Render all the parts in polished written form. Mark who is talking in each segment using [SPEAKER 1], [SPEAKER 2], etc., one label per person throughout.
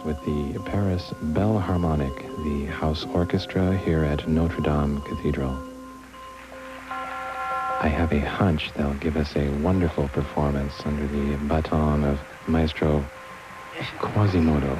[SPEAKER 1] songs with the Paris Bell Harmonic, the house orchestra here at Notre Dame Cathedral. I have a hunch they'll give us a wonderful performance under the baton of Maestro Quasimodo.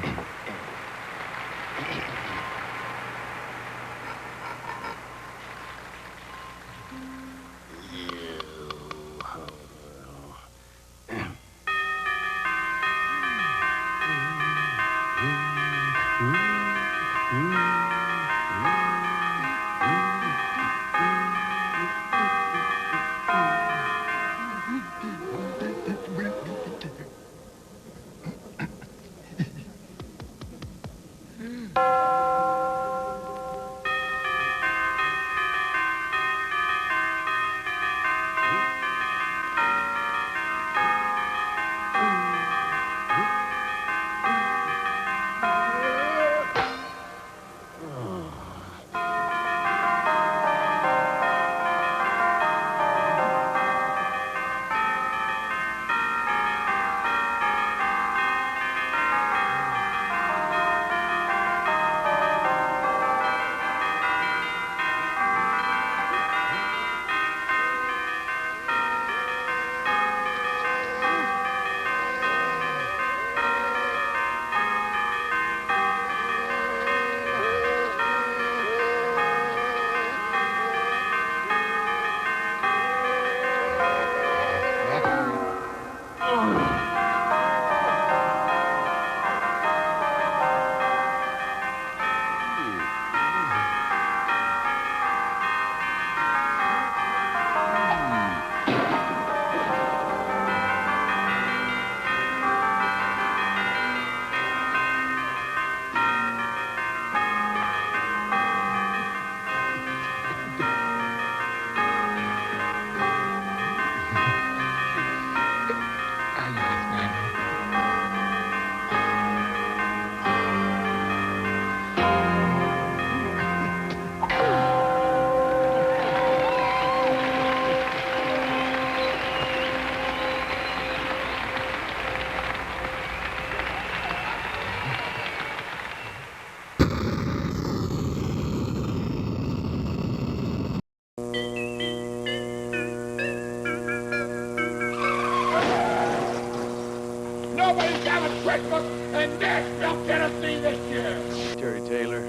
[SPEAKER 2] Nobody's having Christmas in Nashville, Tennessee this year.
[SPEAKER 3] Terry Taylor,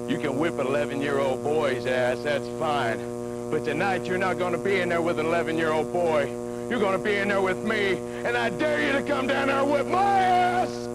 [SPEAKER 3] you can whip an 11-year-old boy's ass, that's fine. But tonight you're not going to be in there with an 11-year-old boy. You're going to be in there with me, and I dare you to come down there and whip my ass!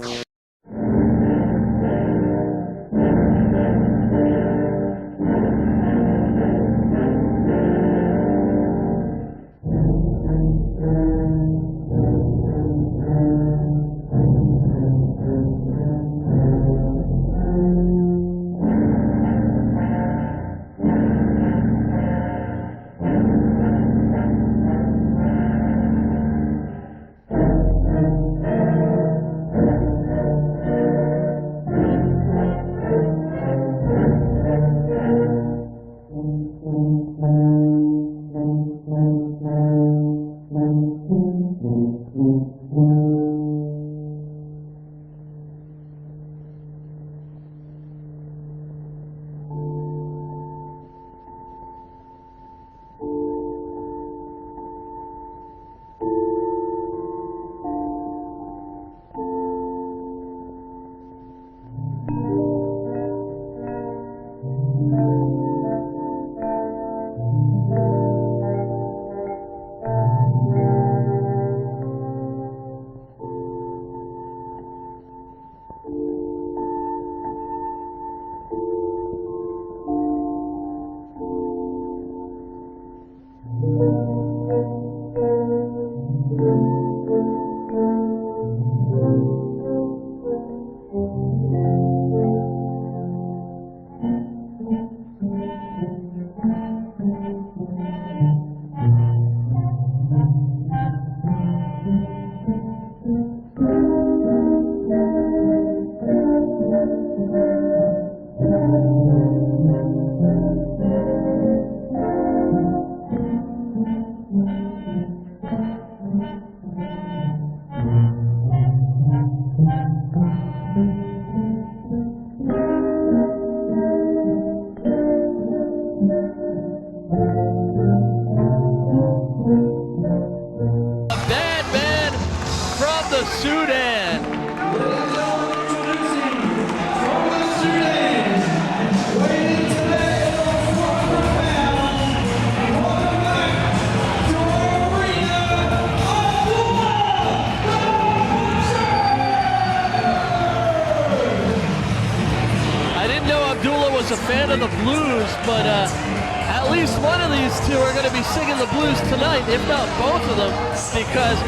[SPEAKER 4] was a fan of the blues, but at least one of these two are going to be singing the blues tonight, if not both of them, because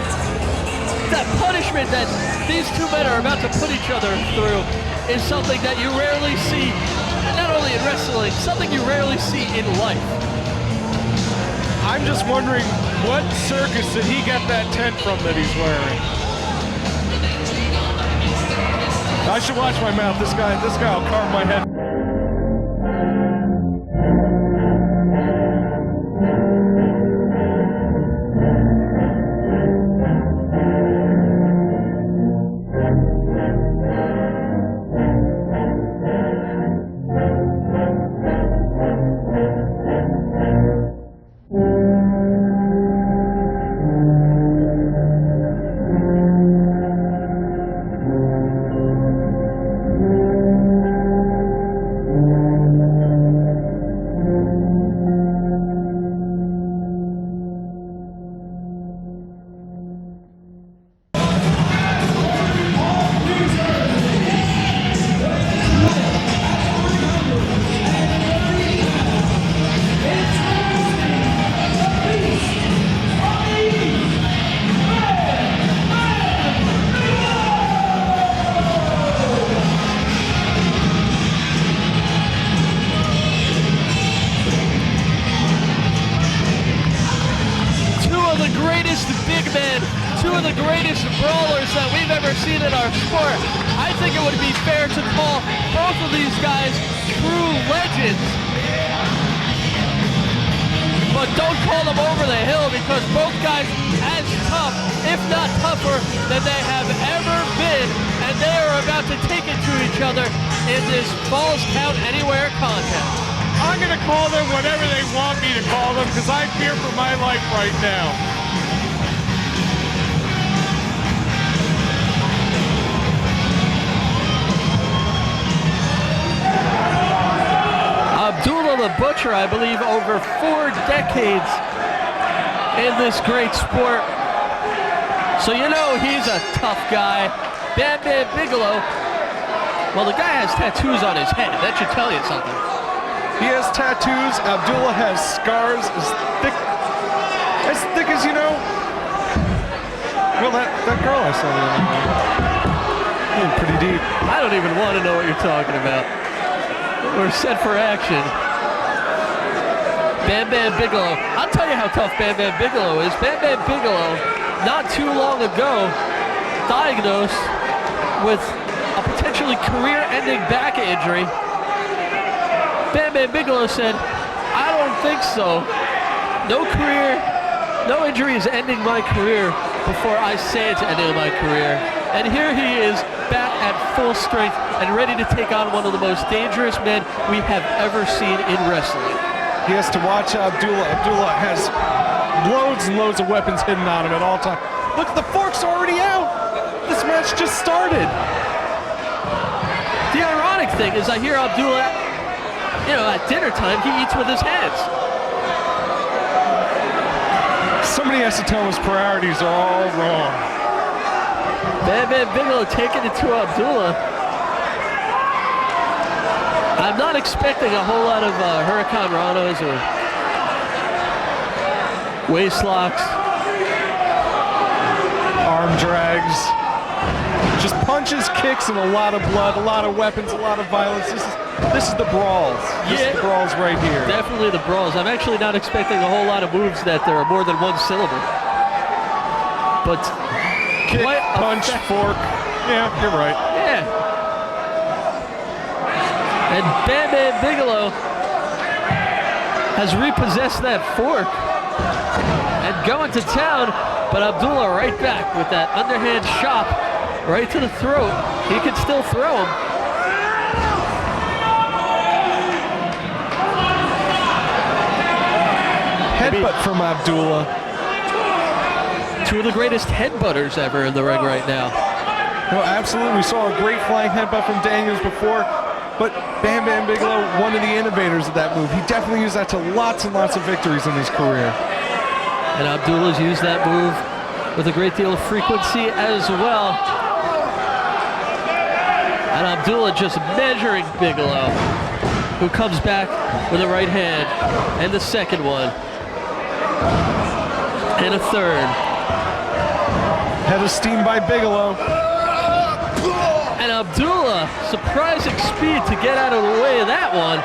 [SPEAKER 4] that punishment that these two men are about to put each other through is something that you rarely see, not only in wrestling, something you rarely see in life.
[SPEAKER 5] I'm just wondering, what circus did he get that tent from that he's wearing? I should watch my mouth. This guy will carve my head.
[SPEAKER 4] Two of the greatest brawlers that we've ever seen in our sport. I think it would be fair to call both of these guys true legends. But don't call them over the hill, because both guys as tough, if not tougher, than they have ever been. And they are about to take it to each other in this Falls Count Anywhere contest.
[SPEAKER 5] I'm going to call them whatever they want me to call them, because I fear for my life right now.
[SPEAKER 4] Abdullah the Butcher, I believe, over 4 decades in this great sport. So you know he's a tough guy. Bam Bam Bigelow, well, the guy has tattoos on his head. That should tell you something.
[SPEAKER 5] He has tattoos. Abdullah has scars as thick as, you know. Well, that girl I saw the other night. Pretty deep.
[SPEAKER 4] I don't even want to know what you're talking about. We're set for action. Bam Bam Bigelow. I'll tell you how tough Bam Bam Bigelow is. Bam Bam Bigelow, not too long ago, diagnosed with a potentially career-ending back injury. Bam Bam Bigelow said, I don't think so. No injury is ending my career before I say it's ending my career. And here he is, back at full strength and ready to take on one of the most dangerous men we have ever seen in wrestling.
[SPEAKER 5] He has to watch Abdullah. Abdullah has loads and loads of weapons hidden on him at all times. Look, the fork's already out. This match just started.
[SPEAKER 4] The ironic thing is I hear Abdullah, you know, at dinner time, he eats with his hands.
[SPEAKER 5] Somebody has to tell him his priorities are all wrong.
[SPEAKER 4] Bam Bam Bigelow taking it to Abdullah. I'm not expecting a whole lot of Hurricane Ranas or waist locks.
[SPEAKER 5] Arm drags. Just punches, kicks, and a lot of blood, a lot of weapons, a lot of violence. This is the brawls. This is the brawls right here.
[SPEAKER 4] Definitely the brawls. I'm actually not expecting a whole lot of moves that there are more than one syllable. But
[SPEAKER 5] kick, punch, fork. Yeah, you're right.
[SPEAKER 4] Yeah. And Bam Bam Bigelow has repossessed that fork and going to town, but Abdullah right back with that underhand chop right to the throat. He can still throw him.
[SPEAKER 5] Headbutt from Abdullah.
[SPEAKER 4] Two of the greatest headbutters ever in the ring right now.
[SPEAKER 5] No, absolutely. We saw a great flying headbutt from Daniels before, but Bam Bam Bigelow, one of the innovators of that move. He definitely used that to lots and lots of victories in his career.
[SPEAKER 4] And Abdullah's used that move with a great deal of frequency as well. And Abdullah just measuring Bigelow. who comes back with a right hand, and the second one, and a third.
[SPEAKER 5] Head of steam by Bigelow.
[SPEAKER 4] And Abdullah, surprising speed to get out of the way of that one.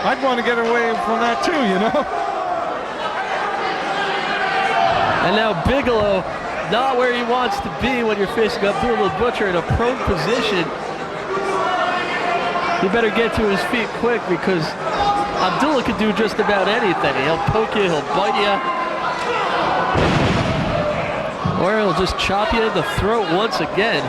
[SPEAKER 5] I'd want to get away from that too, you know?
[SPEAKER 4] And now Bigelow, not where he wants to be when you're facing Abdullah the Butcher in a prone position. You better get to his feet quick because Abdullah can do just about anything. He'll poke you, he'll bite you. Or he'll just chop you in the throat once again.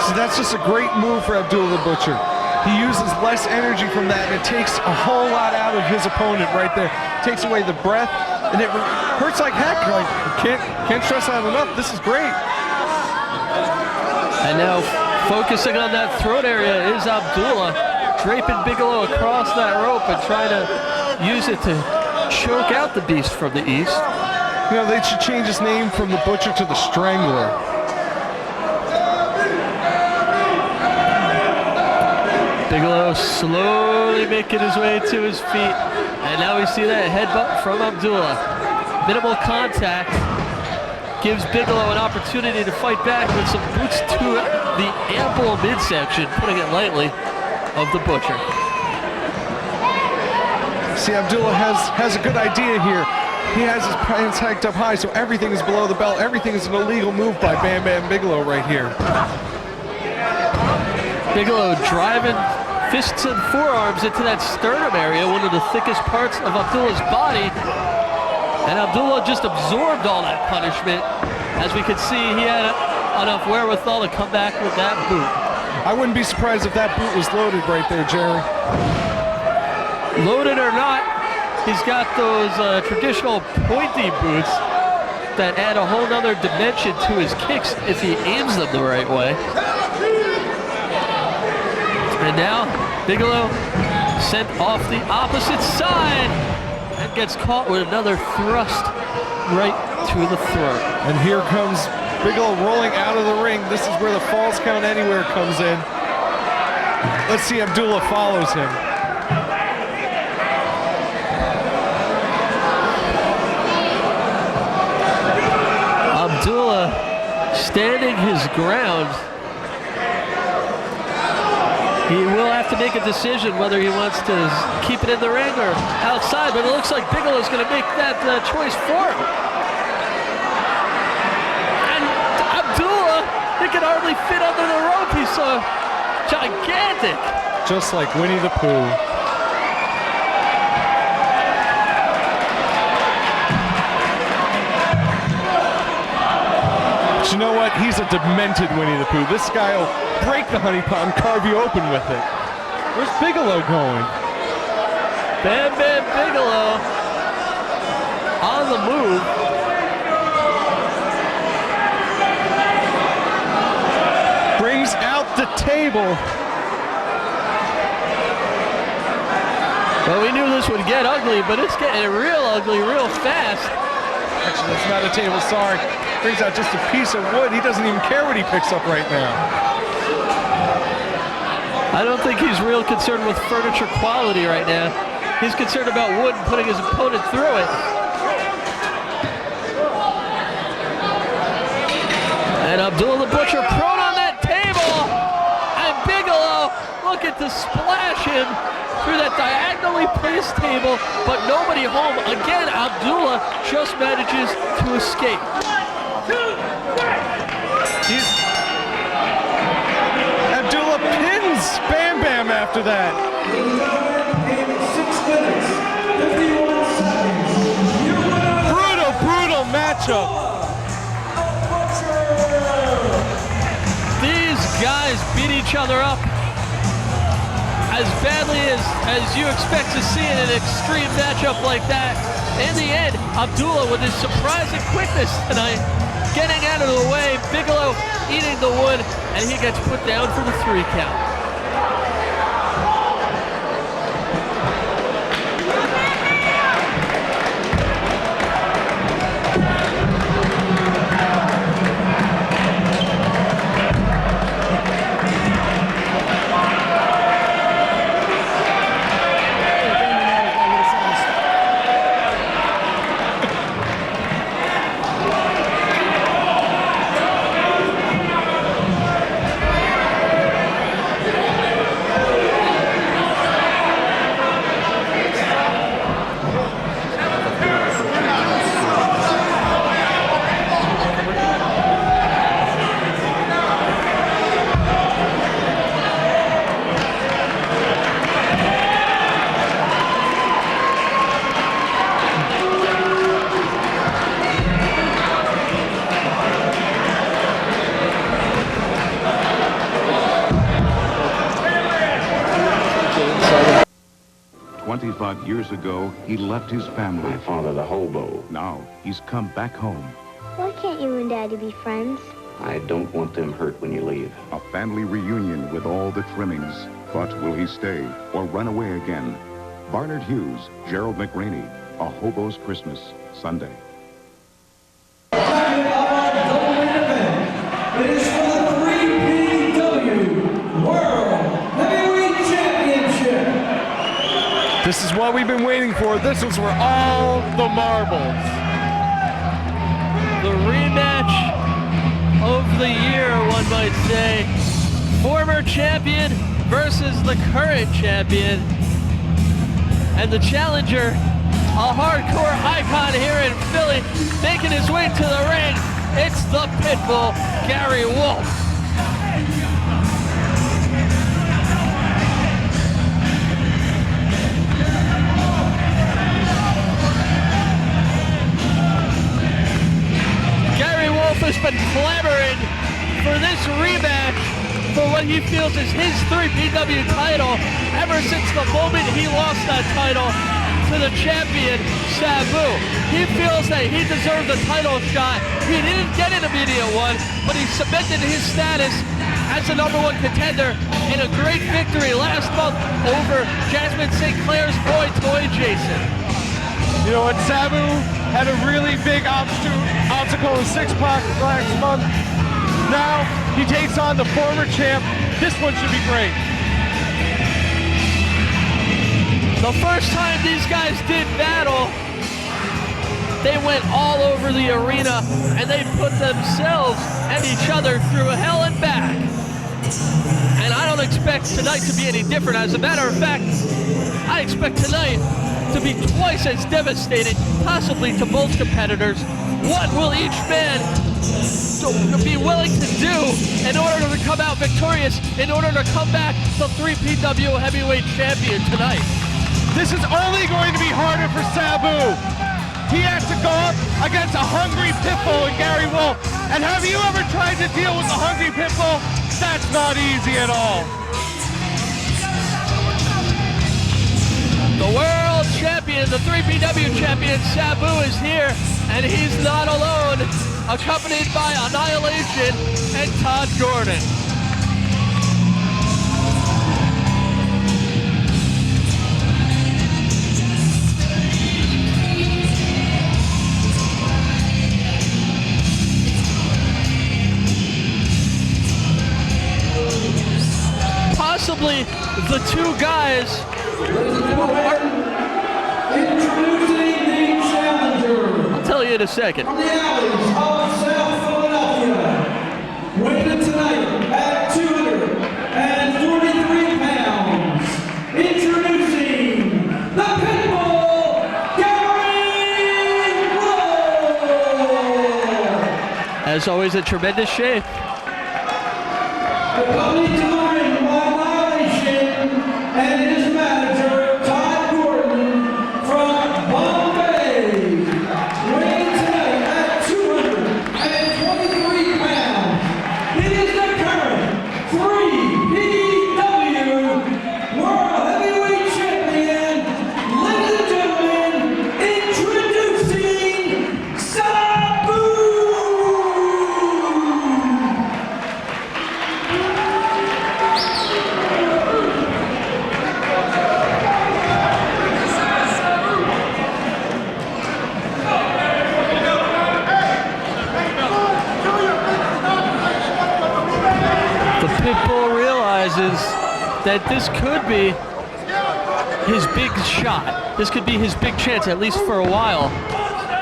[SPEAKER 5] So that's just a great move for Abdullah the Butcher. He uses less energy from that, and it takes a whole lot out of his opponent right there. Takes away the breath, and it hurts like heck. Like, can't stress that enough. This is great.
[SPEAKER 4] And now focusing on that throat area is Abdullah, draping Bigelow across that rope and trying to use it to choke out the beast from the east.
[SPEAKER 5] You know, they should change his name from the Butcher to the Strangler.
[SPEAKER 4] Bigelow slowly making his way to his feet. And now we see that headbutt from Abdullah. Minimal contact gives Bigelow an opportunity to fight back with some boots to the ample midsection, putting it lightly, of the Butcher.
[SPEAKER 5] See, Abdullah has a good idea here. He has his pants hiked up high, so everything is below the belt. Everything is an illegal move by Bam Bam Bigelow right here. Bigelow
[SPEAKER 4] driving fists and forearms into that sternum area, one of the thickest parts of Abdullah's body. And Abdullah just absorbed all that punishment. As we could see, he had enough wherewithal to come back with that boot.
[SPEAKER 5] I wouldn't be surprised if that boot was loaded right there, Jerry.
[SPEAKER 4] Loaded or not, he's got those traditional pointy boots that add a whole nother dimension to his kicks if he aims them the right way. And now, Bigelow sent off the opposite side and gets caught with another thrust right to the throat.
[SPEAKER 5] And here comes Bigelow rolling out of the ring. This is where the falls count anywhere comes in. Let's see, Abdullah follows him.
[SPEAKER 4] Abdullah standing his ground. He will have to make a decision whether he wants to keep it in the ring or outside, but it looks like Bigelow's going to make that choice for him. And Abdullah, he can hardly fit under the rope. He's so gigantic.
[SPEAKER 5] Just like Winnie the Pooh. But you know what? He's a demented Winnie the Pooh. This guy will break the honey pot and carve you open with it. Where's Bigelow going?
[SPEAKER 4] Bam Bam Bigelow on the move.
[SPEAKER 5] Brings out the table.
[SPEAKER 4] Well, we knew this would get ugly, but it's getting real ugly real fast.
[SPEAKER 5] Actually, that's not a table, sorry. Brings out just a piece of wood. He doesn't even care what he picks up right now.
[SPEAKER 4] I don't think he's real concerned with furniture quality right now. He's concerned about wood and putting his opponent through it. And Abdullah the Butcher prone on that table. And Bigelow looking to splash him through that diagonally placed table, but nobody home. Again, Abdullah just manages to escape.
[SPEAKER 5] Abdullah pins Bam Bam after that. Brutal matchup.
[SPEAKER 4] These guys beat each other up as badly as you expect to see in an extreme matchup like that. In the end, Abdullah with his surprising quickness tonight, getting out of the way, Bigelow eating the wood, and he gets put down for the 3 count.
[SPEAKER 6] 25 years ago, he left his family.
[SPEAKER 1] My father's a hobo.
[SPEAKER 6] Now, he's come back home.
[SPEAKER 7] Why can't you and Daddy be friends?
[SPEAKER 1] I don't want them hurt when you leave.
[SPEAKER 6] A family reunion with all the trimmings. But will he stay or run away again? Barnard Hughes, Gerald McRaney, A Hobo's Christmas, Sunday.
[SPEAKER 8] It is for the 3PW World Heavyweight Championship.
[SPEAKER 5] This is what we've been waiting for. This is where all the marbles.
[SPEAKER 4] The rematch of the year, one might say. Former champion versus the current champion. And the challenger, a hardcore icon here in Philly, making his way to the ring. It's the Pitbull, Gary Wolf. Gary Wolf has been clamoring for this rematch for what he feels is his 3PW title ever since the moment he lost that title to the champion, Sabu. He feels that he deserved the title shot. He didn't get an immediate one, but he cemented his status as the #1 contender in a great victory last month over Jasmine St. Clair's boy, Toy Jason.
[SPEAKER 5] You know what, Sabu had a really big obstacle in Six-Pack last month. Now he takes on the former champ. This one should be great.
[SPEAKER 4] The first time these guys did battle, they went all over the arena and they put themselves and each other through hell and back. And I don't expect tonight to be any different. As a matter of fact, I expect tonight to be twice as devastating, possibly to both competitors. What will each man be willing to do in order to come out victorious, in order to come back the 3PW heavyweight champion tonight?
[SPEAKER 5] This is only going to be harder for Sabu. He has to go up against a hungry Pitbull in Gary Wolf. And have you ever tried to deal with a hungry Pitbull? That's not easy at all.
[SPEAKER 4] The world champion, the 3PW champion, Sabu is here, and he's not alone, accompanied by Annihilation and Todd Gordon. Possibly the two guys
[SPEAKER 8] Introducing the challenger.
[SPEAKER 4] I'll tell you in a second.
[SPEAKER 8] From the alleys of South Philadelphia, weighing tonight at 243 pounds. Introducing the Pitbull, Gary Wolf.
[SPEAKER 4] As always, in tremendous shape.
[SPEAKER 8] Accompanied to the ring by Annihilation and his manager, Todd Gordon, from Bombay. Weighing tonight at 223 pounds. He is the current 3PW World Heavyweight Champion. Ladies and gentlemen, introducing Sabu!
[SPEAKER 4] The Pitbull realizes that this could be his big shot. This could be his big chance, at least for a while,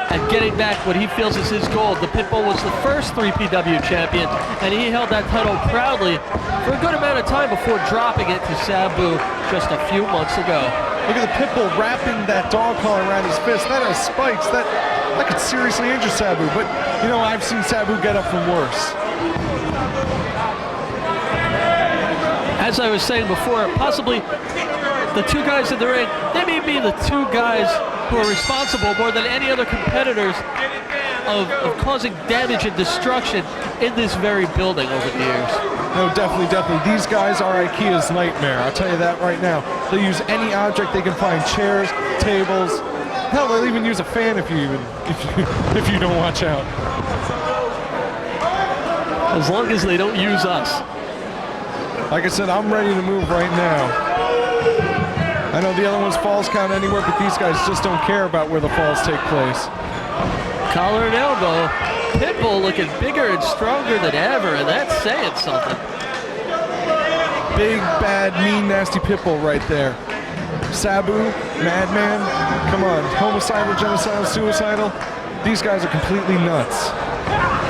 [SPEAKER 4] at getting back what he feels is his goal. The Pitbull was the first 3PW champion, and he held that title proudly for a good amount of time before dropping it to Sabu just a few months ago.
[SPEAKER 5] Look at the Pitbull wrapping that dog collar around his fist. That has spikes. That could seriously injure Sabu. But, you know, I've seen Sabu get up from worse.
[SPEAKER 4] As I was saying before, possibly the two guys in the ring, they may be the two guys who are responsible more than any other competitors of causing damage and destruction in this very building over the years.
[SPEAKER 5] No, definitely, definitely. These guys are IKEA's nightmare. I'll tell you that right now. They'll use any object they can find: chairs, tables. Hell, they'll even use a fan if you don't watch out.
[SPEAKER 4] As long as they don't use us.
[SPEAKER 5] Like I said, I'm ready to move right now. I know the other ones falls count anywhere, but these guys just don't care about where the falls take place.
[SPEAKER 4] Collar and elbow. Pitbull looking bigger and stronger than ever, and that's saying something.
[SPEAKER 5] Big, bad, mean, nasty Pitbull right there. Sabu, madman, come on, homicidal, genocidal, suicidal. These guys are completely nuts.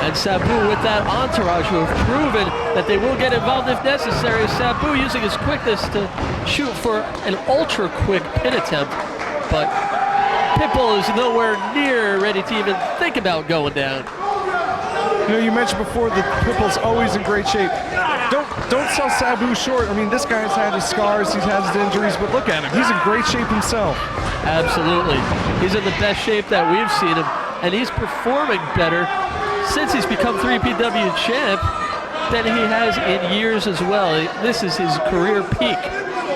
[SPEAKER 4] And Sabu with that entourage who have proven that they will get involved if necessary. Sabu using his quickness to shoot for an ultra quick pin attempt, but Pitbull is nowhere near ready to even think about going down.
[SPEAKER 5] You know, you mentioned before that Pitbull's always in great shape. Don't sell Sabu short. I mean, this guy's had his scars, he's had his injuries, but look at him. He's in great shape himself.
[SPEAKER 4] Absolutely. He's in the best shape that we've seen him, and he's performing better since he's become 3PW champ than he has in years as well. This is his career peak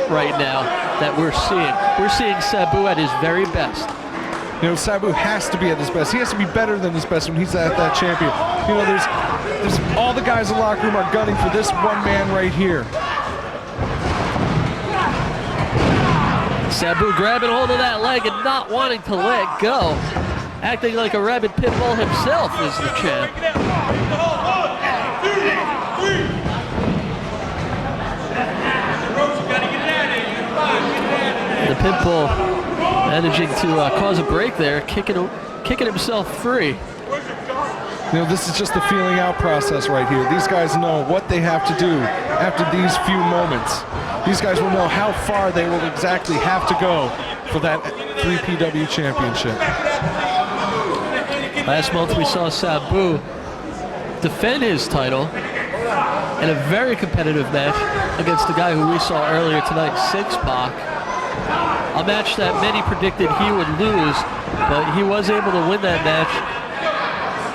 [SPEAKER 4] right now that we're seeing. We're seeing Sabu at his very best.
[SPEAKER 5] You know, Sabu has to be at his best. He has to be better than his best when he's at that champion. You know, there's all the guys in the locker room are gunning for this one man right here.
[SPEAKER 4] Sabu grabbing hold of that leg and not wanting to let go. Acting like a rabid pit bull himself is the champ. The pit bull managing to cause a break there, kicking himself free.
[SPEAKER 5] You know, this is just the feeling out process right here. These guys know what they have to do after these few moments. These guys will know how far they will exactly have to go for that 3PW championship.
[SPEAKER 4] Last month we saw Sabu defend his title in a very competitive match against the guy who we saw earlier tonight, Six-Pac. A match that many predicted he would lose, but he was able to win that match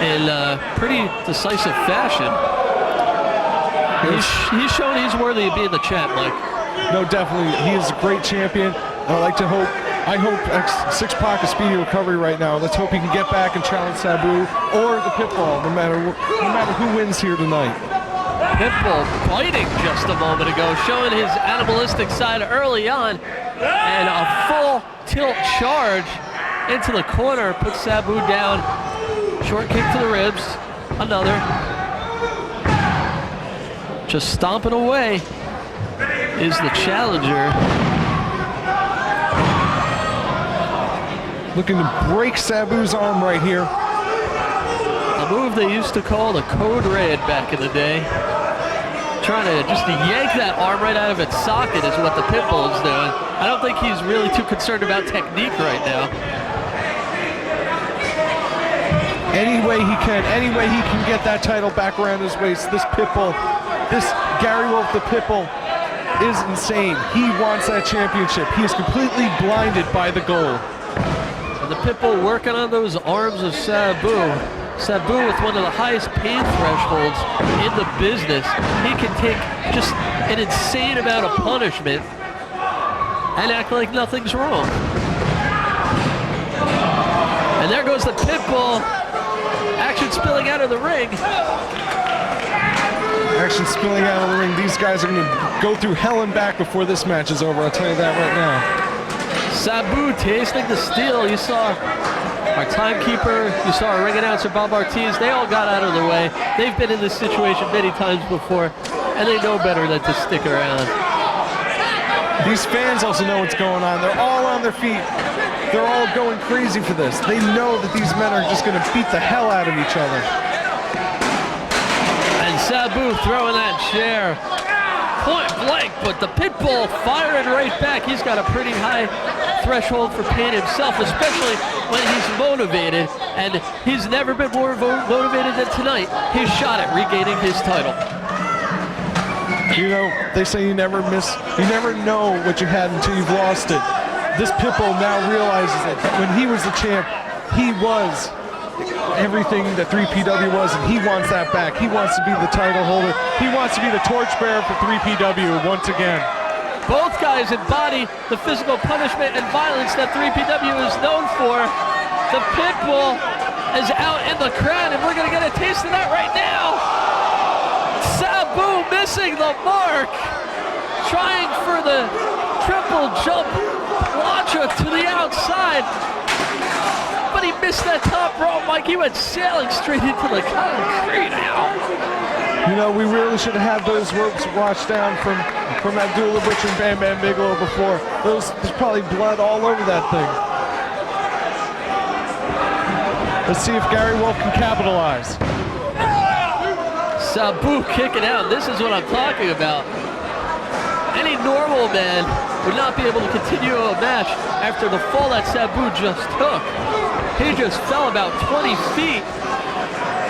[SPEAKER 4] in pretty decisive fashion. He's shown he's worthy of being the champ, Mike.
[SPEAKER 5] No, definitely. He is a great champion. I hope Six-Pac a speedy recovery right now. Let's hope he can get back and challenge Sabu or the Pitbull, no matter who wins here tonight.
[SPEAKER 4] Pitbull biting just a moment ago, showing his animalistic side early on, and a full tilt charge into the corner puts Sabu down. Short kick to the ribs, another. Just stomping away is the challenger.
[SPEAKER 5] Looking to break Sabu's arm right here.
[SPEAKER 4] A move they used to call the Code Red back in the day. Trying to just yank that arm right out of its socket is what the Pitbull is doing. I don't think he's really too concerned about technique right now.
[SPEAKER 5] Any way he can get that title back around his waist. This Pitbull, this Gary Wolf the Pitbull is insane. He wants that championship. He is completely blinded by the goal.
[SPEAKER 4] And the Pitbull working on those arms of Sabu. Sabu with one of the highest pain thresholds in the business. He can take just an insane amount of punishment and act like nothing's wrong. And there goes the Pitbull. Action spilling out of the ring.
[SPEAKER 5] Action spilling out of the ring. These guys are going to go through hell and back before this match is over. I'll tell you that right now.
[SPEAKER 4] Sabu tasting the steel. You saw our timekeeper, you saw our ring announcer, Bob Ortiz. They all got out of the way. They've been in this situation many times before, and they know better than to stick around.
[SPEAKER 5] These fans also know what's going on. They're all on their feet. They're all going crazy for this. They know that these men are just going to beat the hell out of each other.
[SPEAKER 4] And Sabu throwing that chair point blank, but the Pitbull firing right back. He's got a pretty high threshold for pain himself, especially when he's motivated, and he's never been more motivated than tonight. His shot at regaining his title.
[SPEAKER 5] You know, they say you never know what you had until you've lost it. This Pitbull now realizes that when he was the champ, he was everything that 3PW was, and he wants that back. He wants to be the title holder. He wants to be the torchbearer for 3PW once again.
[SPEAKER 4] Both guys embody the physical punishment and violence that 3PW is known for. The Pitbull is out in the crowd, and we're going to get a taste of that right now. Sabu missing the mark, trying for the triple jump launcher to the outside, but he missed that top rope, Mike. He went sailing straight into the concrete now.
[SPEAKER 5] You know, we really should have had those ropes washed down from Abdullah Butcher and Bam Bam Bigelow before. There's probably blood all over that thing. Let's see if Gary Wolf can capitalize.
[SPEAKER 4] Sabu kicking out. This is what I'm talking about. Any normal man would not be able to continue a match after the fall that Sabu just took. He just fell about 20 feet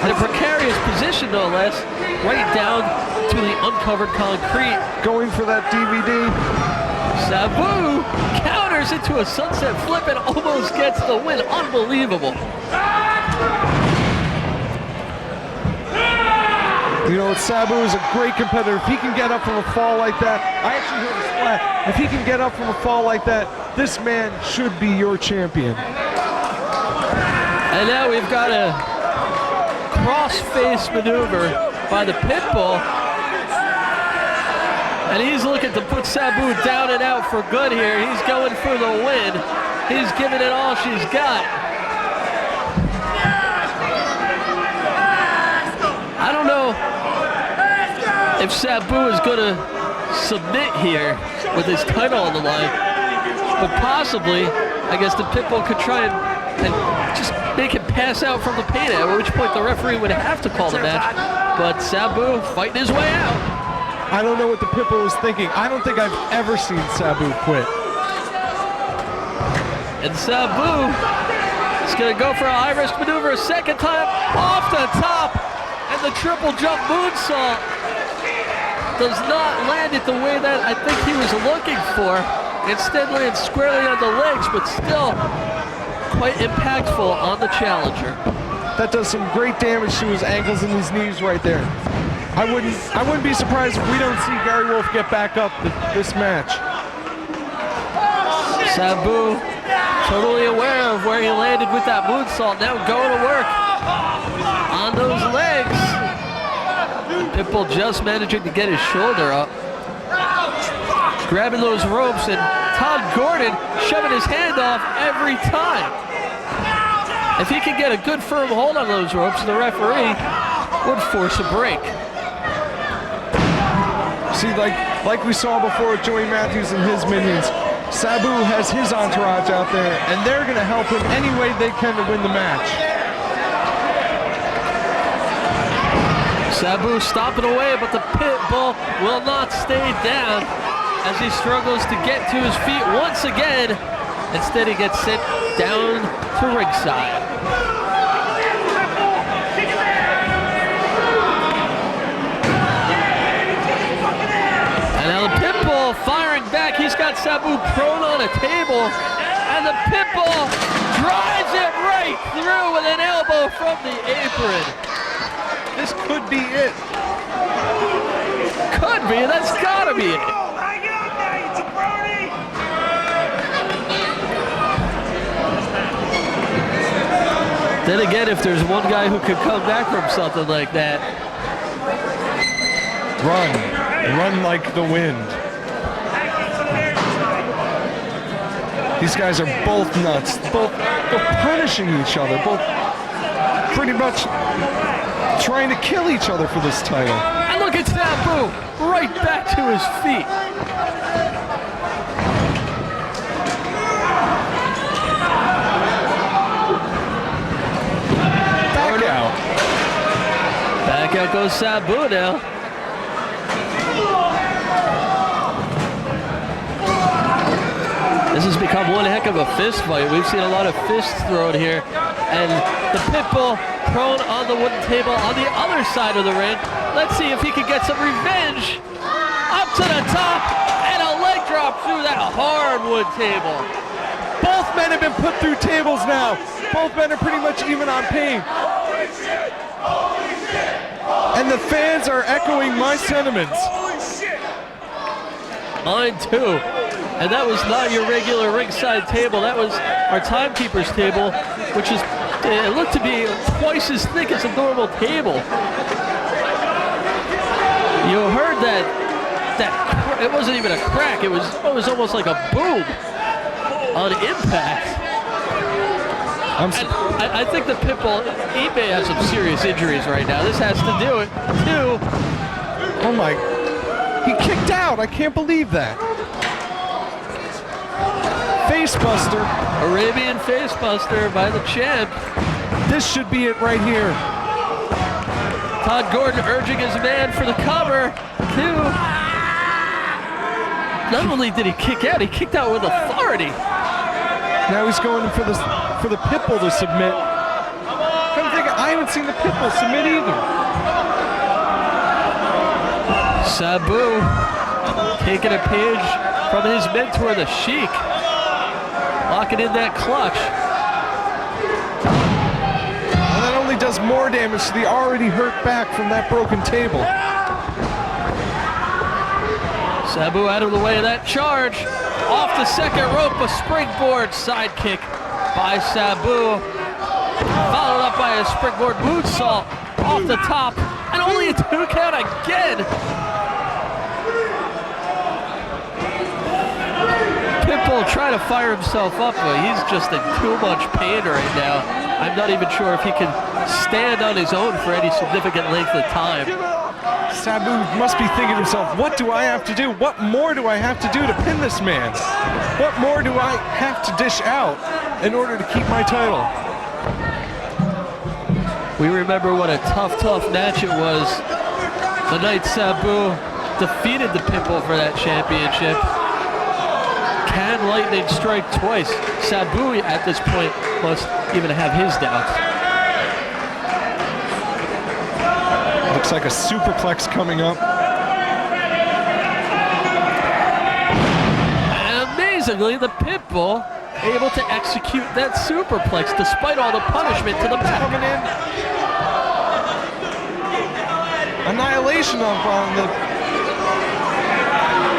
[SPEAKER 4] in a precarious position, no less, right down to the uncovered concrete.
[SPEAKER 5] Going for that DVD.
[SPEAKER 4] Sabu counters into a sunset flip and almost gets the win. Unbelievable.
[SPEAKER 5] You know, Sabu is a great competitor. If he can get up from a fall like that, I actually heard a splat. If he can get up from a fall like that, this man should be your champion.
[SPEAKER 4] And now we've got a cross-face maneuver by the Pitbull. And he's looking to put Sabu down and out for good here. He's going for the win. He's giving it all she's got. I don't know if Sabu is going to submit here with his title on the line, but possibly, I guess the Pitbull could try and just make him pass out from the pain, at which point the referee would have to call the match. But Sabu fighting his way out.
[SPEAKER 5] I don't know what the Pitbull was thinking. I don't think I've ever seen Sabu quit.
[SPEAKER 4] And Sabu is going to go for a high-risk maneuver a second time off the top. And the triple jump moonsault does not land it the way that I think he was looking for. Instead lands squarely on the legs, but still quite impactful on the challenger.
[SPEAKER 5] That does some great damage to his ankles and his knees right there. I wouldn't be surprised if we don't see Gary Wolf get back up this match.
[SPEAKER 4] Sabu totally aware of where he landed with that moonsault, now going to work on those legs. Pitbull just managing to get his shoulder up, grabbing those ropes, and Todd Gordon shoving his hand off every time. If he can get a good firm hold on those ropes, the referee would force a break.
[SPEAKER 5] See, like we saw before with Joey Matthews and his minions, Sabu has his entourage out there, and they're going to help him any way they can to win the match.
[SPEAKER 4] Sabu stomping away, but the Pitbull will not stay down as he struggles to get to his feet once again. Instead, he gets sent down to ringside. And now the Pitbull firing back. He's got Sabu prone on a table, and the Pitbull drives it right through with an elbow from the apron.
[SPEAKER 5] This could be it.
[SPEAKER 4] Could be, that's gotta be it. Then again, if there's one guy who could come back from something like that.
[SPEAKER 5] Run like the wind. These guys are both nuts, both punishing each other, both pretty much trying to kill each other for this title.
[SPEAKER 4] And look at Sabu, right back to his feet.
[SPEAKER 5] Back out.
[SPEAKER 4] Back out goes Sabu now. This has become one heck of a fist fight. We've seen a lot of fists thrown here. And the Pitbull prone on the wooden table on the other side of the ring. Let's see if he can get some revenge. Up to the top, and a leg drop through that hardwood table.
[SPEAKER 5] Both men have been put through tables now. Both men are pretty much even on pain.
[SPEAKER 2] Holy shit! Holy shit!
[SPEAKER 5] And the fans are echoing my sentiments.
[SPEAKER 4] Mine too. And that was not your regular ringside table. That was our timekeeper's table, which is, it looked to be twice as thick as a normal table. You heard that it wasn't even a crack. It was almost like a boom on impact. I think the Pitbull, he may have some serious injuries right now. This has to do it too.
[SPEAKER 5] Oh my, he kicked out. I can't believe that. Facebuster.
[SPEAKER 4] Arabian Facebuster by the champ.
[SPEAKER 5] This should be it right here.
[SPEAKER 4] Todd Gordon urging his man for the cover. Not only did he kick out, he kicked out with authority.
[SPEAKER 5] Now he's going for the Pitbull to submit. Come think, I haven't seen the Pitbull submit either.
[SPEAKER 4] Sabu taking a page from his mentor, the Sheik. Locking in that clutch.
[SPEAKER 5] And that only does more damage to the already hurt back from that broken table.
[SPEAKER 4] Sabu out of the way of that charge. Off the second rope, a springboard sidekick by Sabu. Followed up by a springboard moonsault off the top. And only a 2 count again. Pitbull trying to fire himself up, but he's just in too much pain right now. I'm not even sure if he can stand on his own for any significant length of time.
[SPEAKER 5] Sabu must be thinking to himself, what do I have to do? What more do I have to do to pin this man? What more do I have to dish out in order to keep my title?
[SPEAKER 4] We remember what a tough match it was the night Sabu defeated the Pitbull for that championship. Can lightning strike twice? Sabu at this point must even have his doubts.
[SPEAKER 5] Looks like a superplex coming up.
[SPEAKER 4] And amazingly, the Pitbull able to execute that superplex despite all the punishment to the back.
[SPEAKER 5] Coming in. Annihilation on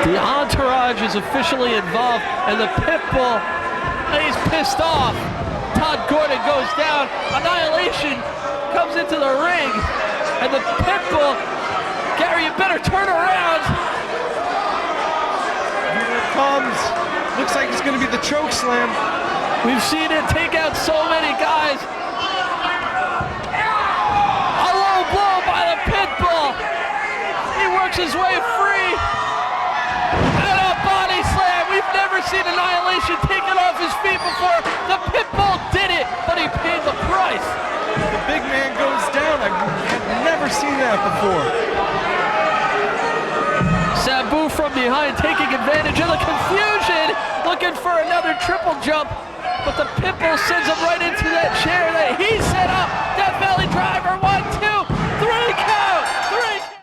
[SPEAKER 4] the entourage is officially involved, and the Pitbull, he's pissed off. Todd Gordon goes down. Annihilation comes into the ring, and the Pitbull, Gary, you better turn around.
[SPEAKER 5] Here it comes. Looks like it's going to be the choke slam.
[SPEAKER 4] We've seen it take out so many guys. A low blow by the Pitbull. He works his way free. And a body slam. We've never seen Annihilation taken off his feet before. The Pitbull did it, but he paid the price.
[SPEAKER 5] The big man goes down. I've never seen that before.
[SPEAKER 4] Sabu from behind taking advantage of the confusion, looking for another triple jump, but the Pitbull sends him right into that chair that he set up. Death Valley Driver, 1, 2, 3 count, 3 count.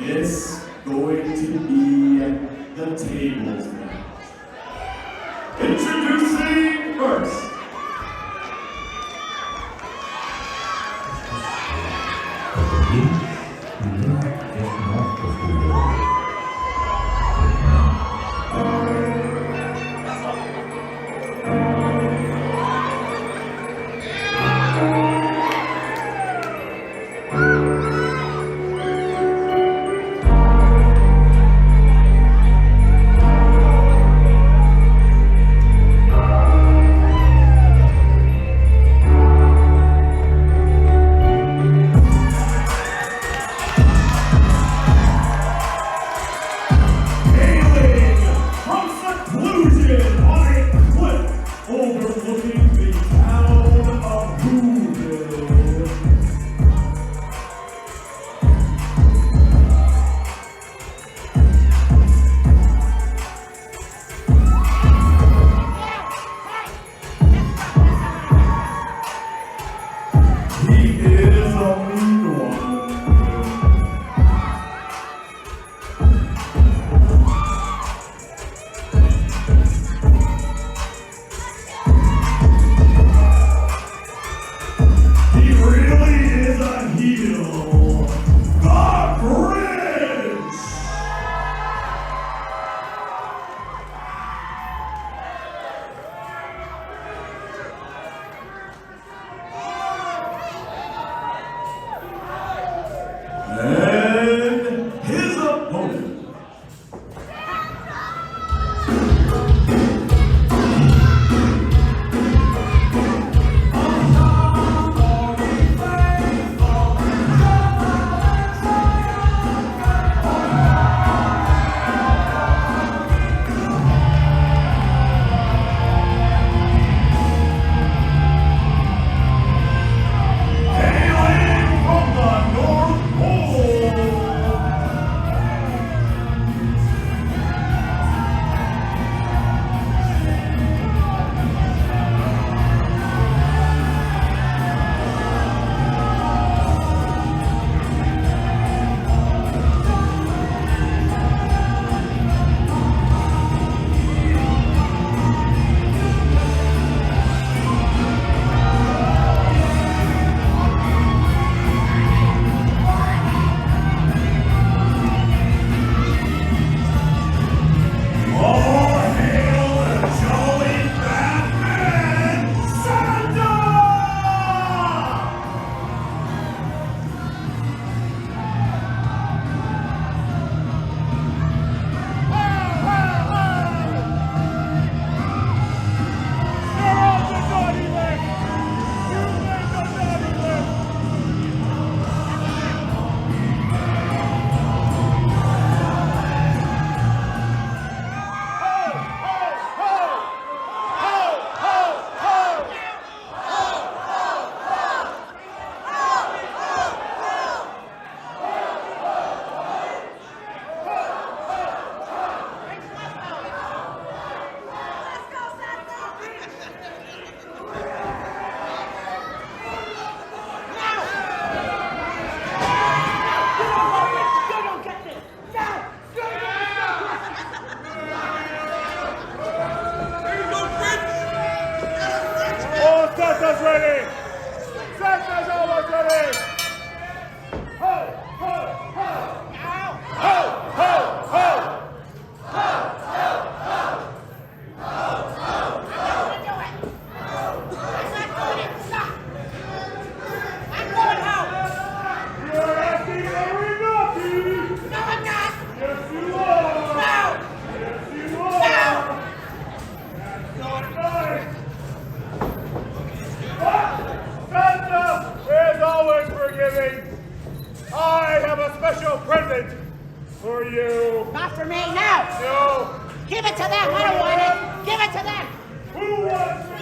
[SPEAKER 8] It's going to be the tables now. Introducing first.
[SPEAKER 2] present for you.
[SPEAKER 9] Not for me, no!
[SPEAKER 2] No.
[SPEAKER 9] Give it to them, I don't want it! Give it to them!
[SPEAKER 2] Who wants it?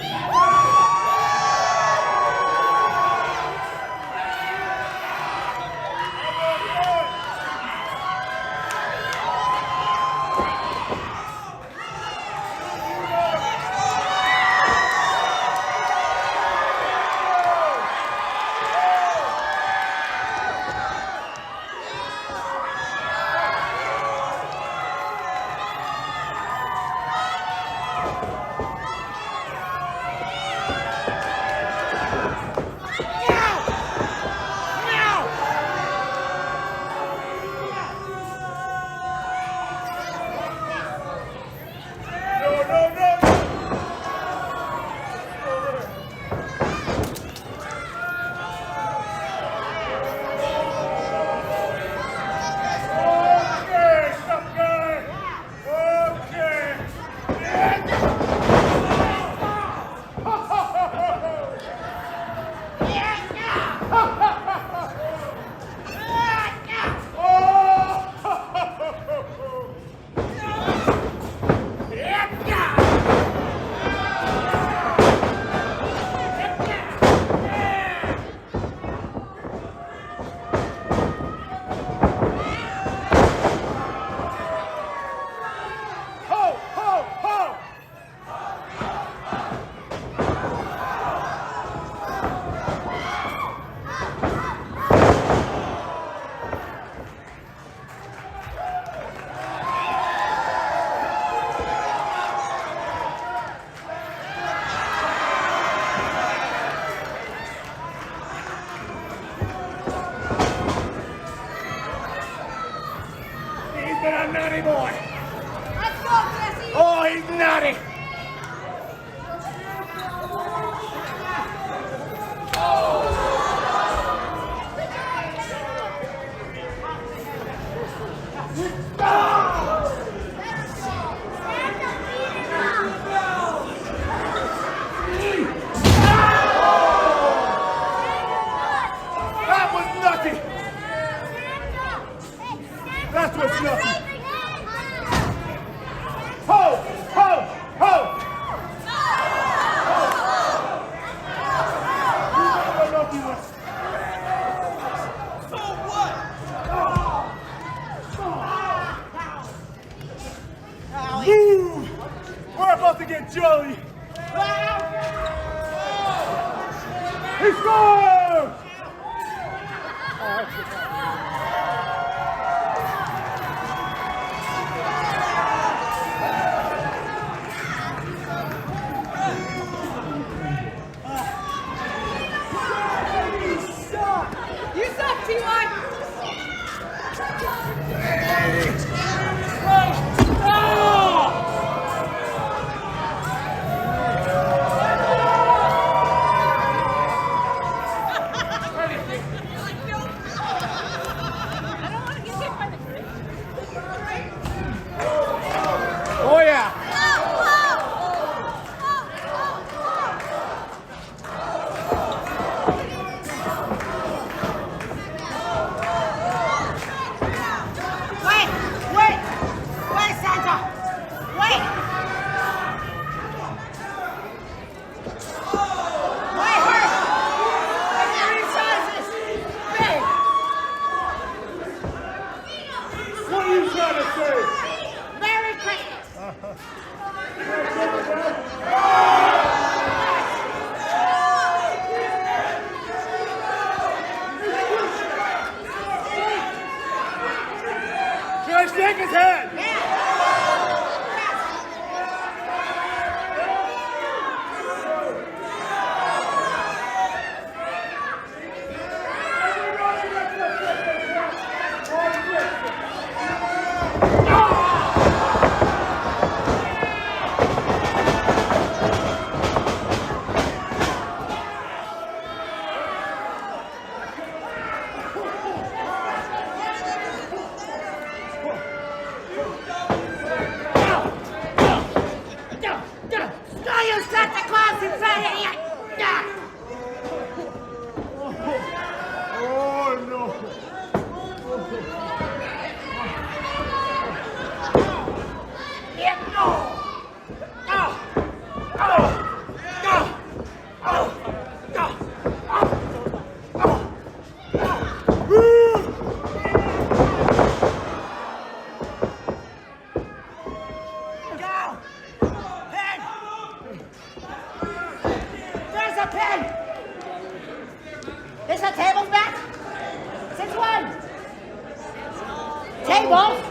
[SPEAKER 9] Tables!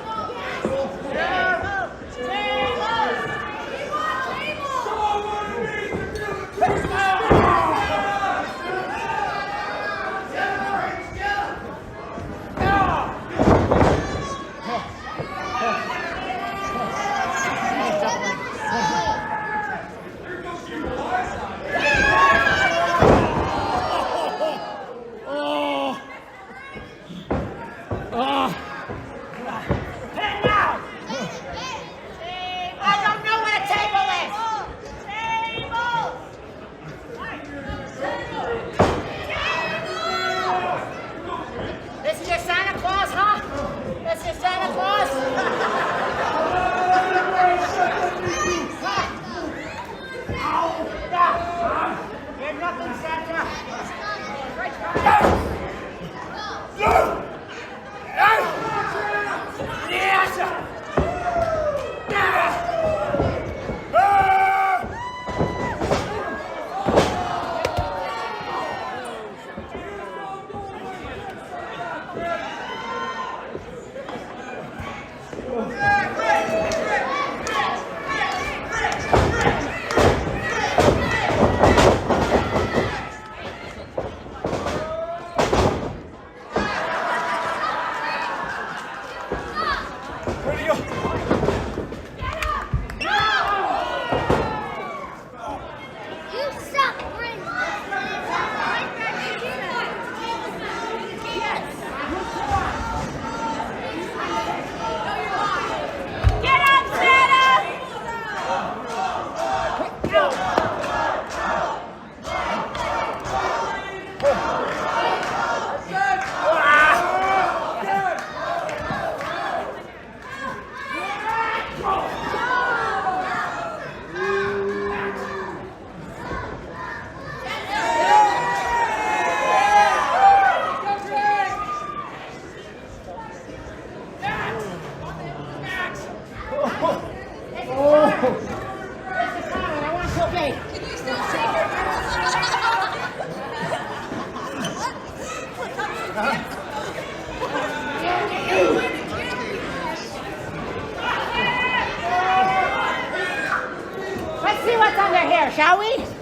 [SPEAKER 9] Let's see what's under here, shall we?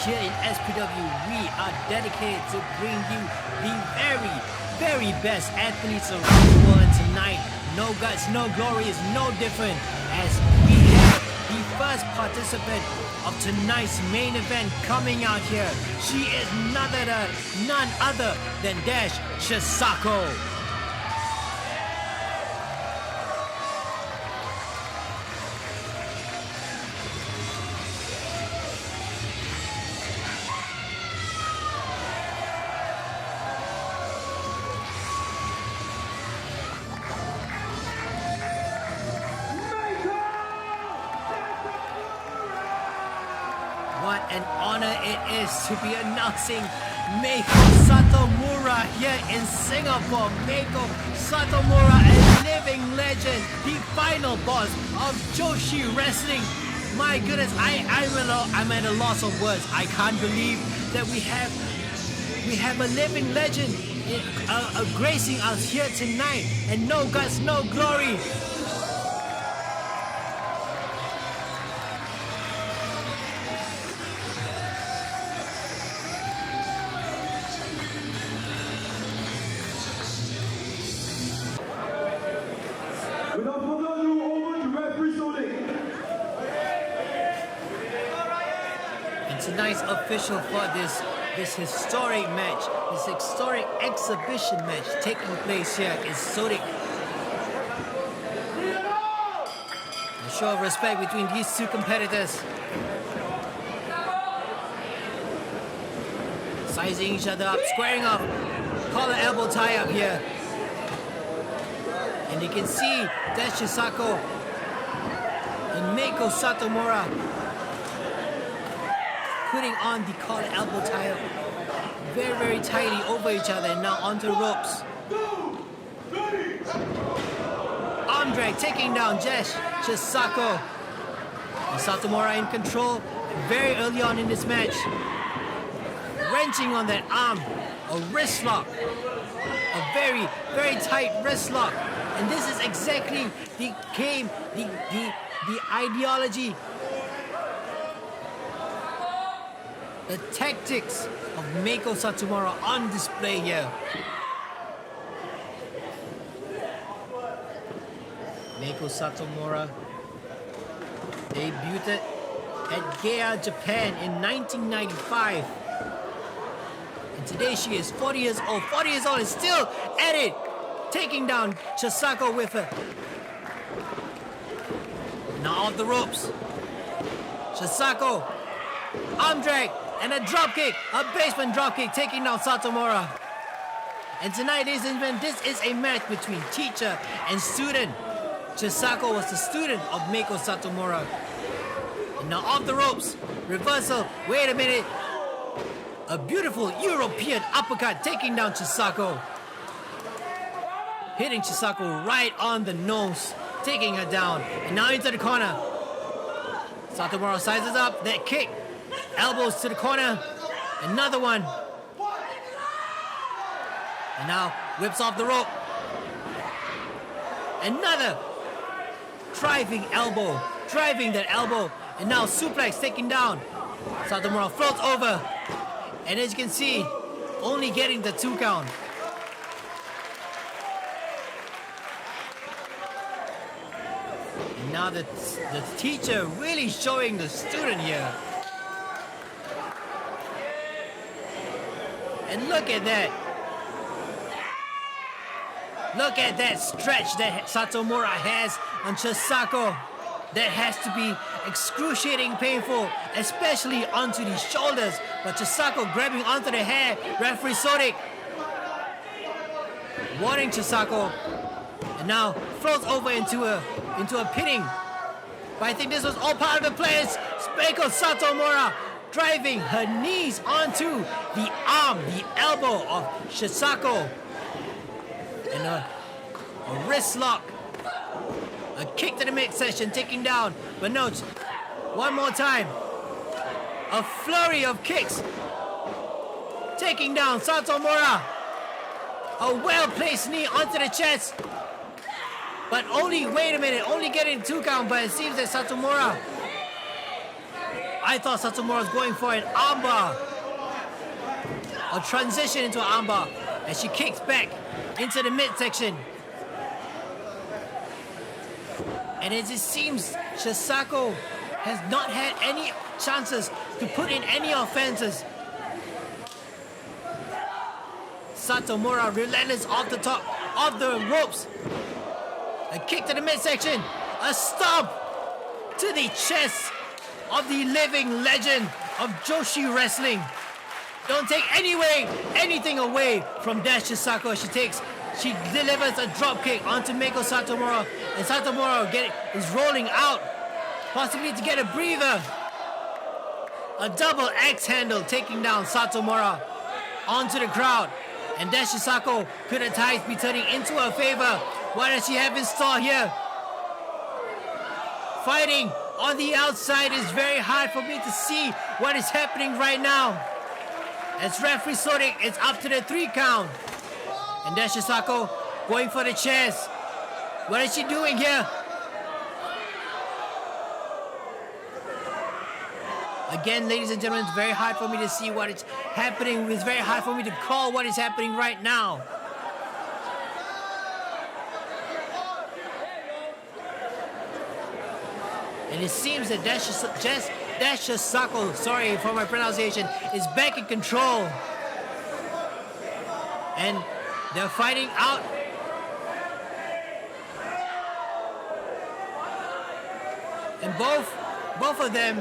[SPEAKER 10] here in SPW, we are dedicated to bring you the very, very best athletes around the world. And tonight, No Guts, No Glory is no different, as we have the first participant of tonight's main event coming out here. She is none other than Dash Chisako. What an honor it is to be announcing Meiko Satomura here in Singapore. Meiko Satomura, a living legend, the final boss of Joshi Wrestling. My goodness, I'm at a loss of words. I can't believe that we have a living legend gracing us here tonight, and No Guts, No Glory.
[SPEAKER 8] Without further ado, over to referee Sonic.
[SPEAKER 10] And tonight's official for this historic match, this historic exhibition match taking place here is Sonic. A show of respect between these two competitors. Sizing each other up, squaring up, collar elbow tie up here. And you can see Dash Chisako and Meiko Satomura putting on the collar elbow tie up very, very tightly over each other, and now onto ropes. Arm drag taking down Dash Chisako. And Satomura in control very early on in this match. Wrenching on that arm, a wrist lock. A very, very tight wrist lock. And this is exactly the game, the ideology, the tactics of Meiko Satomura on display here. Meiko Satomura debuted at Gaya, Japan in 1995. And today she is 40 years old. 40 years old and still at it. Taking down Chisako with her. Now off the ropes. Chisako, arm drag, and a drop kick, a basement drop kick, taking down Satomura. And tonight, ladies and gentlemen, this is a match between teacher and student. Chisako was the student of Meiko Satomura. And now off the ropes, reversal, wait a minute. A beautiful European uppercut taking down Chisako. Hitting Chisako right on the nose, taking her down. And now into the corner. Satomura sizes up, that kick. Elbows to the corner. Another one. And now whips off the rope. Another driving elbow. Driving that elbow. And now suplex taking down. Satomura floats over. And as you can see, only getting the 2 count. Now the teacher really showing the student here. And look at that. Look at that stretch that Satomura has on Chisako. That has to be excruciating painful, especially onto the shoulders. But Chisako grabbing onto the hair. Referee Sonic warning Chisako. And now floats over into a pinning. But I think this was all part of the plans. Meiko Satomura driving her knees onto the arm, the elbow of Chisako. And a wrist lock. A kick to the midsection, taking down. But note, one more time. A flurry of kicks. Taking down Satomura. A well-placed knee onto the chest. But only, wait a minute, only getting 2 count, but it seems that Satomura I thought Satomura was going for an armbar. A transition into an armbar as she kicks back into the midsection. And as it seems, Chisako has not had any chances to put in any offenses. Satomura relentless off the top of the ropes. A kick to the midsection. A stomp to the chest of the living legend of Joshi wrestling. Don't take anything away from Dash Chisako. She delivers a drop kick onto Meiko Satomura, and Satomura is rolling out, possibly to get a breather. A double X handle taking down Satomura onto the crowd, and Dash Chisako could at times be turning into her favor. What does she have in store here? Fighting on the outside is very hard for me to see what is happening right now. As referee Sonic is up to the 3 count. And Dash Chisako going for the chest. What is she doing here? Again, ladies and gentlemen, it's very hard for me to see what is happening. It's very hard for me to call what is happening right now. And it seems that Dash Chisako, sorry for my pronunciation, is back in control. And they're fighting out. And both of them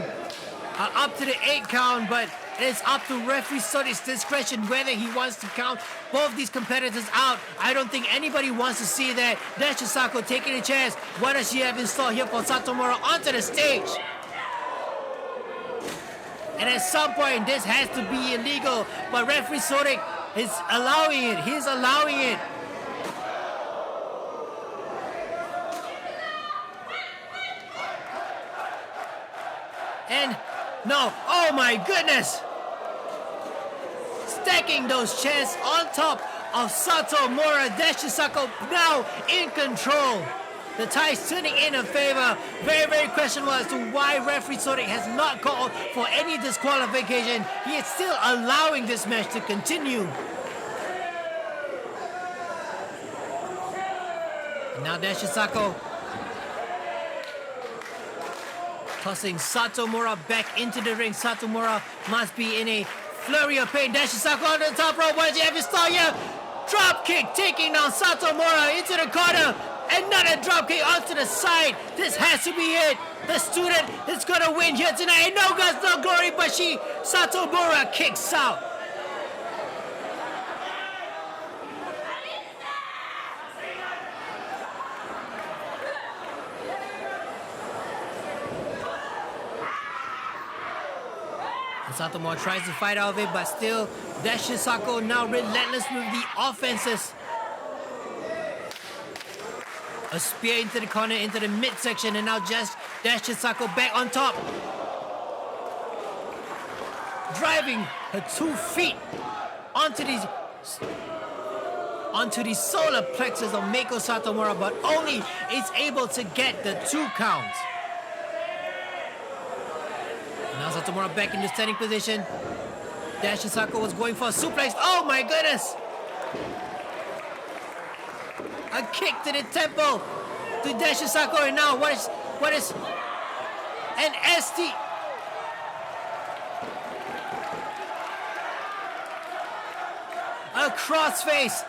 [SPEAKER 10] are up to the 8 count, but it's up to referee Sonic's discretion whether he wants to count both these competitors out. I don't think anybody wants to see that. Dash Chisako taking a chance. What does she have in store here for Satomura onto the stage? And at some point, this has to be illegal, but referee Sonic is allowing it. He's allowing it. And no, oh my goodness! Stacking those chairs on top of Satomura. Dash Chisako now in control. The ties turning in her favor. Very, very questionable as to why referee Sonic has not called for any disqualification. He is still allowing this match to continue. And now Dash Chisako tossing Satomura back into the ring. Satomura must be in a flurry of pain. Dash Chisako on the top rope. What does he have in store here? Drop kick taking down Satomura into the corner. Another drop kick onto the side. This has to be it. The student is gonna win here tonight. No guts, no glory, but Satomura kicks out. And Satomura tries to fight out of it, but still, Dash Chisako now relentless with the offenses. A spear into the corner, into the midsection, and now just Dash Chisako back on top. Driving her 2 feet onto the solar plexus of Meiko Satomura, but only is able to get the 2 counts. Now Satomura back in the standing position. Dash Chisako was going for a suplex. Oh my goodness! A kick to the temple to Dash Chisako, and now what is an ST? A crossface,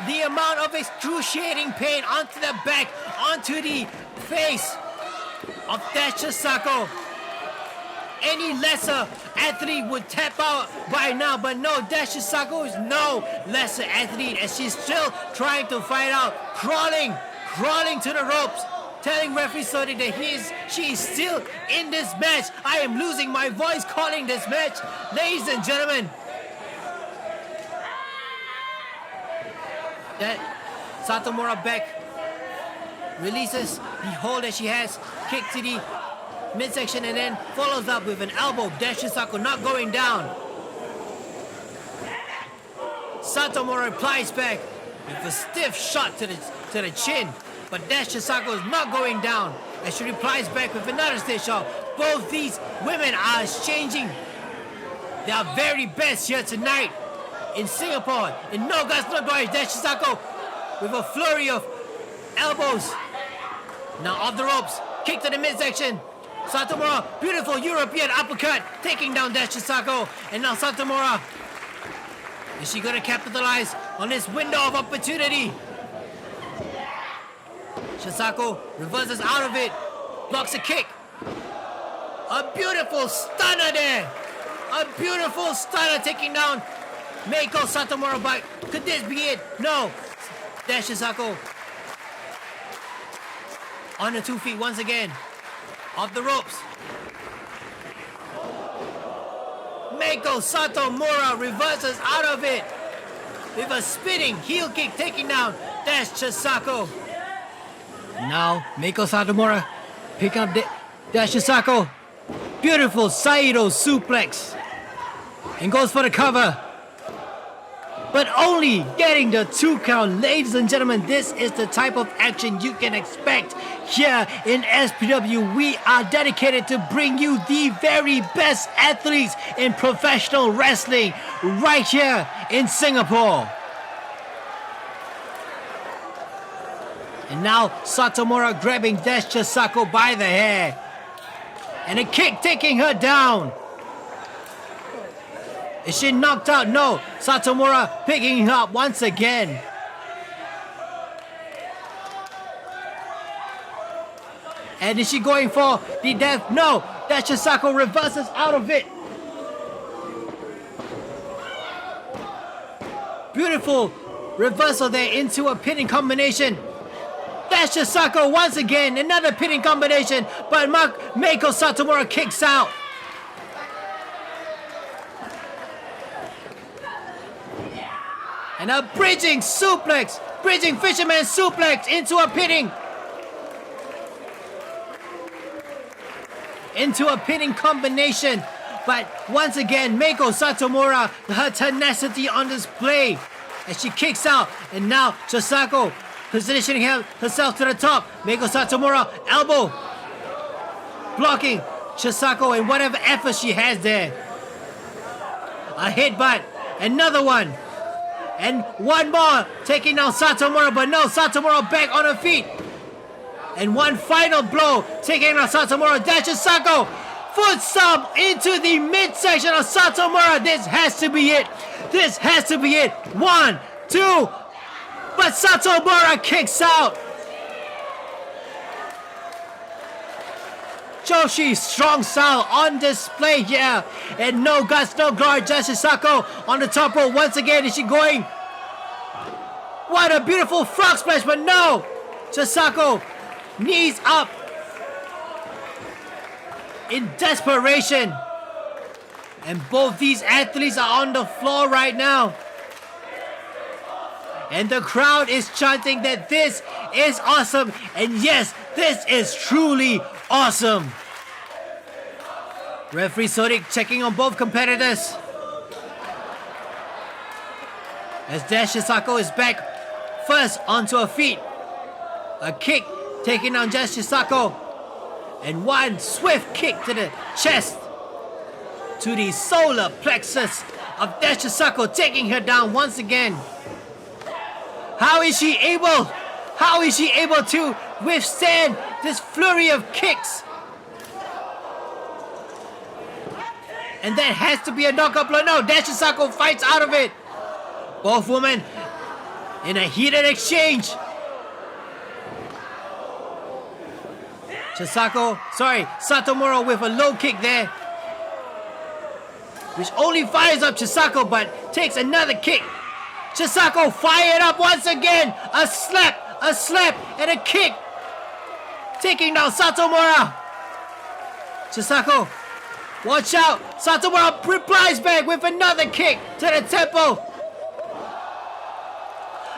[SPEAKER 10] the amount of excruciating pain onto the back, onto the face of Dash Chisako. Any lesser athlete would tap out by now, but no, Dash Chisako is no lesser athlete as she's still trying to fight out, crawling to the ropes, telling referee Sonic that she is still in this match. I am losing my voice calling this match, ladies and gentlemen. That Satomura back releases the hold that she has, kick to the midsection, and then follows up with an elbow. Dash Chisako not going down. Satomura replies back with a stiff shot to the chin, but Dash Chisako is not going down. And she replies back with another stage shot. Both these women are exchanging their very best here tonight in Singapore. In No Guts, No Glory, Dash Chisako with a flurry of elbows. Now off the ropes, kick to the midsection. Satomura, beautiful European uppercut, taking down Dash Chisako. And now Satomura, is she going to capitalize on this window of opportunity? Chisako reverses out of it, blocks a kick. A beautiful stunner there. A beautiful stunner taking down Meiko Satomura, but could this be it? No. Dash Chisako on the 2 feet once again. Off the ropes. Meiko Satomura reverses out of it with a spinning heel kick taking down Dash Chisako. Now Meiko Satomura picking up Dash Chisako. Beautiful Saito suplex. And goes for the cover. But only getting the 2 count. Ladies and gentlemen, this is the type of action you can expect here in SPW. We are dedicated to bring you the very best athletes in professional wrestling right here in Singapore. And now Satomura grabbing Dash Chisako by the hair. And a kick taking her down. Is she knocked out? No. Satomura picking her up once again. And is she going for the death? No. Dash Chisako reverses out of it. Beautiful reversal there into a pinning combination. Dash Chisako once again. Another pinning combination. But Meiko Satomura kicks out. And a bridging suplex, bridging fisherman suplex into a pinning combination. But once again, Meiko Satomura, her tenacity on display as she kicks out. And now Chisako positioning herself to the top. Meiko Satomura, elbow, blocking Chisako and whatever effort she has there. A headbutt, another one. And one more, taking down Satomura, but no, Satomura back on her feet. And one final blow, taking down Satomura. Dash Chisako, foot stomp into the midsection of Satomura. This has to be it. This has to be it. 1, 2, but Satomura kicks out. Joshi strong style on display here. And No Guts, No Glory, Dash Chisako on the top rope once again. Is she going? What a beautiful frog splash, but no! Chisako, knees up in desperation. And both these athletes are on the floor right now. And the crowd is chanting that this is awesome. And yes, this is truly awesome. Referee Sodic checking on both competitors. As Dash Chisako is back first onto her feet. A kick taking down Dash Chisako. And one swift kick to the chest. To the solar plexus of Dash Chisako, taking her down once again. How is she able to withstand this flurry of kicks? And that has to be a knockout blow. No, Dash Chisako fights out of it. Both women in a heated exchange. Satomura with a low kick there, which only fires up Chisako, but takes another kick. Chisako fired up once again. A slap, and a kick. Taking down Satomura. Chisako, watch out. Satomura replies back with another kick to the temple.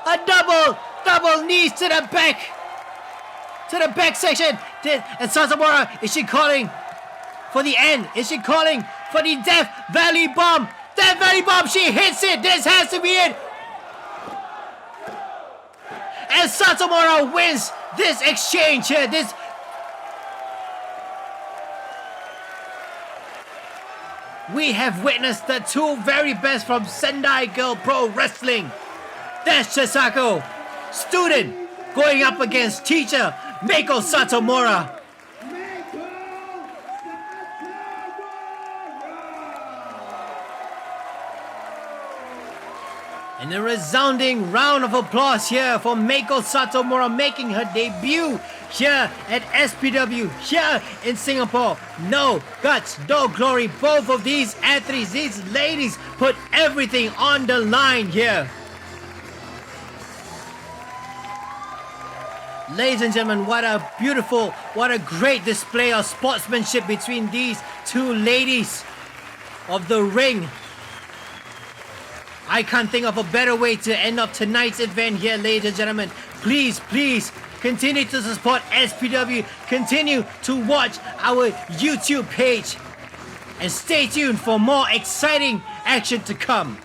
[SPEAKER 10] A double knees to the back. To the back section. And Satomura, is she calling for the end? Is she calling for the Death Valley Bomb? Death Valley Bomb, she hits it. This has to be it. And Satomura wins this exchange here. This we have witnessed the two very best from Sendai Girl Pro Wrestling. There's Chisako, student, going up against teacher Meiko Satomura. And a resounding round of applause here for Meiko Satomura making her debut here at SPW here in Singapore. No guts, no glory. Both of these athletes, these ladies, put everything on the line here. Ladies and gentlemen, what a beautiful, what a great display of sportsmanship between these two ladies of the ring. I can't think of a better way to end up tonight's event here, ladies and gentlemen. Please, please continue to support SPW. Continue to watch our YouTube page. And stay tuned for more exciting action to come.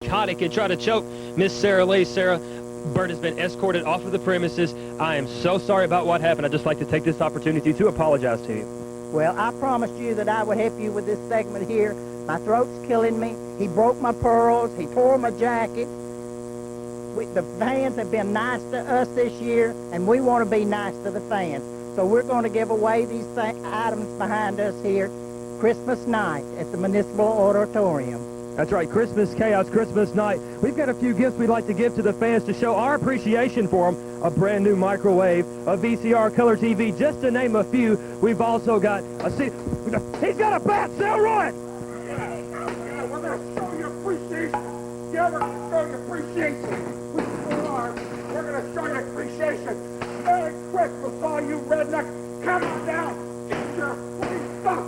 [SPEAKER 11] psychotic and try to choke Miss Sarah Lee. Sarah Bird has been escorted off of the premises. I am so sorry about what happened. I'd just like to take this opportunity to apologize to you.
[SPEAKER 9] Well, I promised you that I would help you with this segment here. My throat's killing me. He broke my pearls. He tore my jacket. The fans have been nice to us this year, and we want to be nice to the fans. So we're going to give away these items behind us here Christmas night at the Municipal Auditorium.
[SPEAKER 11] That's right, Christmas Chaos, Christmas night. We've got a few gifts we'd like to give to the fans to show our appreciation for them. A brand new microwave, a VCR color TV, just to name a few. We've also got a he's got a bat, Selroy!
[SPEAKER 2] Yeah, we're going to show you appreciation. Yeah, we're going to show you appreciation. We sure are. We're going to show you appreciation. Merry Christmas, all you rednecks. Come on down. Get your free stuff.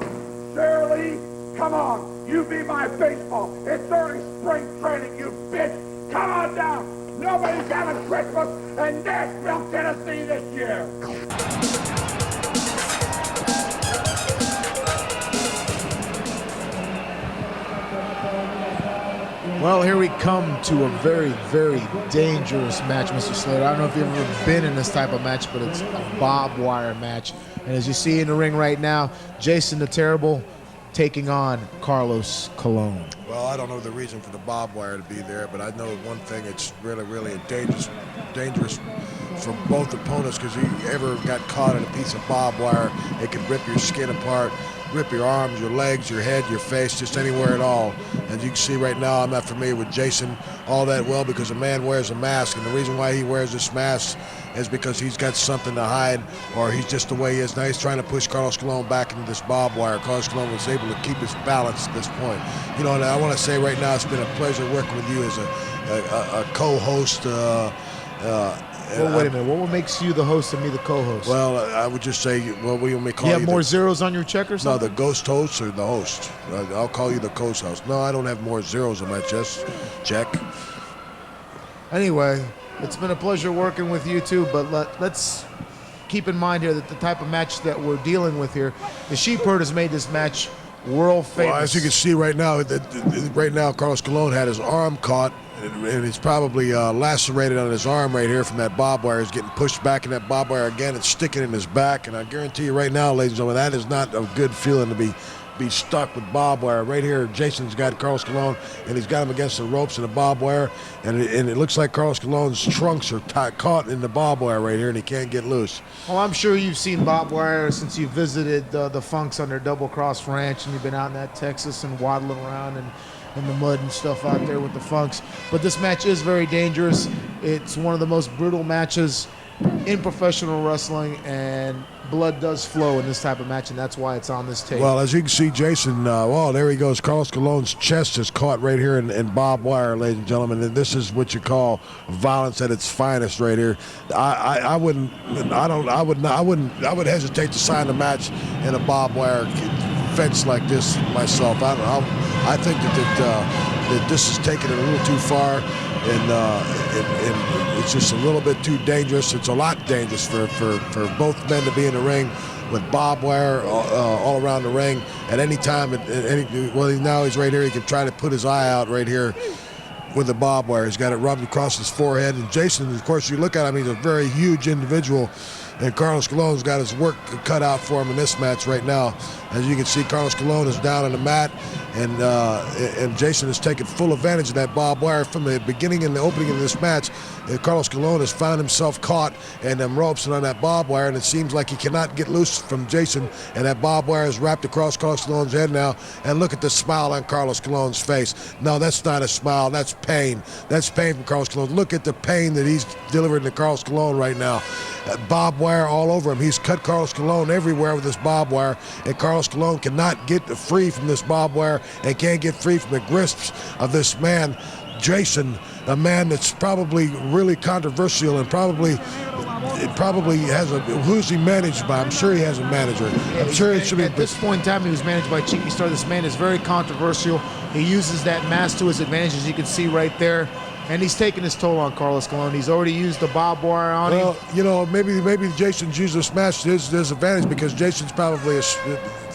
[SPEAKER 2] Shirley, come on. You be my baseball. It's early spring training, you bitch. Come on down. Nobody's having Christmas in Nashville, Tennessee this year.
[SPEAKER 12] Well, here we come to a very, very dangerous match, Mr. Slater. I don't know if you've ever been in this type of match, but it's a barbed wire match. And as you see in the ring right now, Jason the Terrible taking on Carlos Colon.
[SPEAKER 13] Well, I don't know the reason for the barbed wire to be there, but I know one thing, it's really, really dangerous for both opponents, because if you ever got caught in a piece of barbed wire, it could rip your skin apart, rip your arms, your legs, your head, your face, just anywhere at all. As you can see right now, I'm not familiar with Jason all that well, because a man wears a mask, and the reason why he wears this mask is because he's got something to hide, or he's just the way he is. Now he's trying to push Carlos Colon back into this barbed wire. Carlos Colon was able to keep his balance at this point. You know, and I want to say right now, it's been a pleasure working with you as a co-host.
[SPEAKER 12] Well, wait a minute. What makes you the host and me the co-host?
[SPEAKER 13] Well, I would just say, well, we may call you.
[SPEAKER 12] You have more zeros on your check or something?
[SPEAKER 13] No, the ghost host or the host. I'll call you the ghost host. No, I don't have more zeros on my chest. Check.
[SPEAKER 12] Anyway, it's been a pleasure working with you too, but let's keep in mind here that the type of match that we're dealing with here, the Sheep Herd has made this match world famous.
[SPEAKER 13] Well, as you can see right now, Carlos Colon had his arm caught, and he's probably lacerated on his arm right here from that barbed wire. He's getting pushed back in that barbed wire again. It's sticking in his back, and I guarantee you right now, ladies and gentlemen, that is not a good feeling to be stuck with barbed wire. Right here, Jason's got Carlos Colon, and he's got him against the ropes and the barbed wire, and it looks like Carlos Colon's trunks are caught in the barbed wire right here, and he can't get loose.
[SPEAKER 12] Well, I'm sure you've seen barbed wire since you visited the Funks on their Double Cross Ranch, and you've been out in that Texas and waddling around and in the mud and stuff out there with the Funks. But this match is very dangerous. It's one of the most brutal matches in professional wrestling, and blood does flow in this type of match, and that's why it's on this tape.
[SPEAKER 13] Well, as you can see, Jason, there he goes. Carlos Colon's chest is caught right here in barbed wire, ladies and gentlemen, and this is what you call violence at its finest right here. I would hesitate to sign a match in a barbed wire fence like this myself. I think that this is taking it a little too far, and it's just a little bit too dangerous. It's a lot dangerous for both men to be in the ring with barbed wire all around the ring at any time. Now he's right here. He can try to put his eye out right here with the barbed wire. He's got it rubbed across his forehead. And Jason, of course, you look at him, he's a very huge individual. And Carlos Colon's got his work cut out for him in this match right now. As you can see, Carlos Colon is down on the mat, and Jason has taken full advantage of that barbed wire from the beginning and the opening of this match. Carlos Colon has found himself caught in them ropes and on that barbed wire, and it seems like he cannot get loose from Jason, and that barbed wire is wrapped across Carlos Colon's head now. And look at the smile on Carlos Colon's face. No, that's not a smile. That's pain. That's pain from Carlos Colon. Look at the pain that he's delivering to Carlos Colon right now. Barbed wire all over him. He's cut Carlos Colon everywhere with this barbed wire, and Carlos Colon cannot get free from this barbed wire and can't get free from the grips of this man, Jason, a man that's probably really controversial and probably has who's he managed by? I'm sure he has a manager. I'm sure it should be.
[SPEAKER 12] At this point in time, he was managed by Cheeky Star. This man is very controversial. He uses that mask to his advantage, as you can see right there. And he's taking his toll on Carlos Colon. He's already used the barbed wire on him.
[SPEAKER 13] Well, you know, maybe Jason's used this match to his advantage because Jason's probably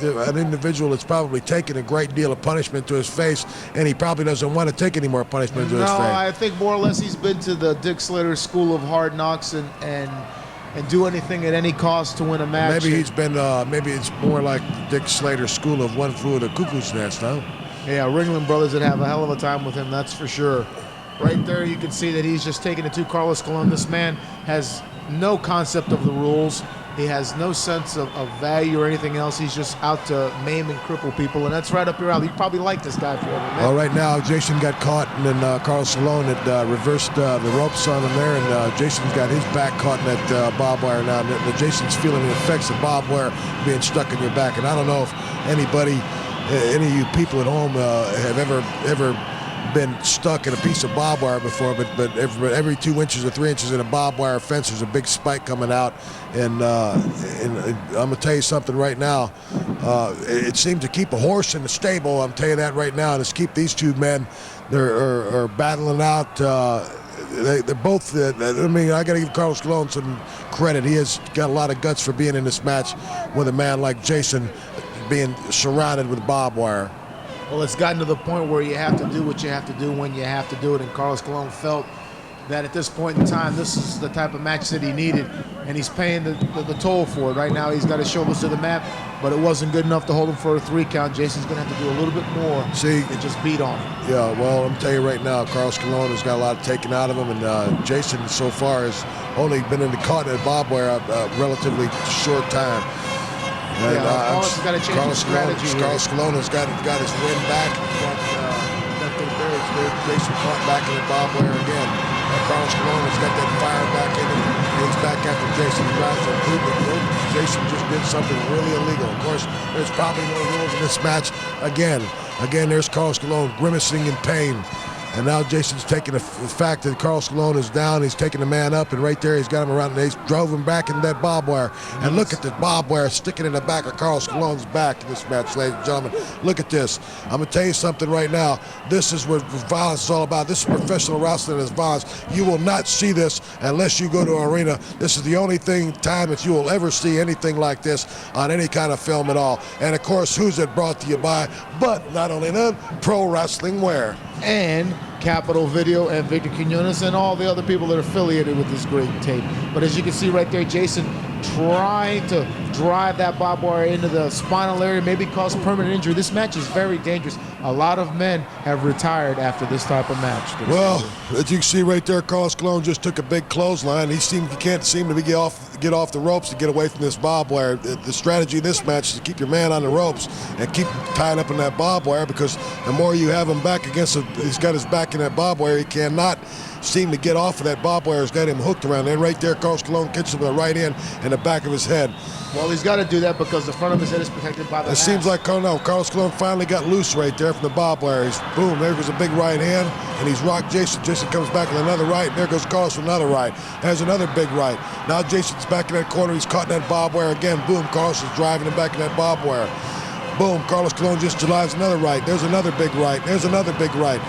[SPEAKER 13] an individual that's probably taken a great deal of punishment to his face, and he probably doesn't want to take any more punishment to his face.
[SPEAKER 12] No, I think more or less he's been to the Dick Slater School of Hard Knocks and do anything at any cost to win a match.
[SPEAKER 13] Maybe he's been, maybe it's more like the Dick Slater School of One Flew of the Cuckoo's Nest, huh?
[SPEAKER 12] Yeah, Ringling Brothers would have a hell of a time with him, that's for sure. Right there, you can see that he's just taking it to Carlos Colon. This man has no concept of the rules. He has no sense of value or anything else. He's just out to maim and cripple people, and that's right up your alley. You probably like this guy for ever.
[SPEAKER 13] Well, right now, Jason got caught, and then Carlos Colon had reversed the ropes on him there, and Jason's got his back caught in that barbed wire now. And Jason's feeling the effects of barbed wire being stuck in your back, and I don't know if anybody, any of you people at home have ever been stuck in a piece of barbed wire before, but every 2 inches or 3 inches in a barbed wire fence, there's a big spike coming out, and I'm gonna tell you something right now. It seems to keep a horse in the stable. I'm telling you that right now, and it's keep these two men. They're battling out. They're both. I mean, I got to give Carlos Colon some credit. He has got a lot of guts for being in this match with a man like Jason, being surrounded with barbed wire.
[SPEAKER 12] Well, it's gotten to the point where you have to do what you have to do when you have to do it, and Carlos Colon felt that at this point in time, this is the type of match that he needed, and he's paying the toll for it. Right now, he's got his shoulders to the mat, but it wasn't good enough to hold him for a 3 count. Jason's going to have to do a little bit more to just beat on him.
[SPEAKER 13] Yeah, well, I'm telling you right now, Carlos Colon has got a lot taken out of him, and Jason so far has only been caught in the barbed wire a relatively short time. And,
[SPEAKER 12] Carlos has got to change his strategy.
[SPEAKER 13] Carlos Colon has got his wind back. That thing there, Jason caught back in the barbed wire again. And Carlos Colon has got that fire back in him. He's back after Jason. He drives a movement. Jason just did something really illegal. Of course, there's probably no rules in this match. Again, there's Carlos Colon grimacing in pain. And now Jason's taking the fact that Carlos Colon is down. He's taking the man up, and right there he's got him around, and he's drove him back in that barbed wire. And look at the barbed wire sticking in the back of Carlos Colon's back in this match, ladies and gentlemen. Look at this. I'm going to tell you something right now. This is what violence is all about. This is professional wrestling is violence. You will not see this unless you go to an arena. This is the only time that you will ever see anything like this on any kind of film at all. And, of course, who's it brought to you by? But not only that, Pro Wrestling Wear.
[SPEAKER 12] And Capital Video and Victor Quinones and all the other people that are affiliated with this great tape. But as you can see right there, Jason trying to drive that barbed wire into the spinal area, maybe cause permanent injury. This match is very dangerous. A lot of men have retired after this type of match.
[SPEAKER 13] Well, as you can see right there, Carlos Colon just took a big clothesline. He can't seem to get off the ropes to get away from this barbed wire. The strategy of this match is to keep your man on the ropes and keep him tied up in that barbed wire, because the more you have him back against it, he's got his back in that barbed wire, he cannot seem to get off of that barbed wire. Has got him hooked around there. Right there, Carlos Colon gets him with the right hand and the back of his head.
[SPEAKER 12] Well, he's got to do that because the front of his head is protected by the
[SPEAKER 13] It seems like Carlos Colon finally got loose right there from the barbed wire. Boom, there goes a big right hand, and he's rocked Jason. Jason comes back with another right, and there goes Carlos with another right. There's another big right. Now Jason's back in that corner. He's caught in that barbed wire again. Boom, Carlos is driving him back in that barbed wire. Boom, Carlos Colon just drives another right. There's another big right. There's another big right.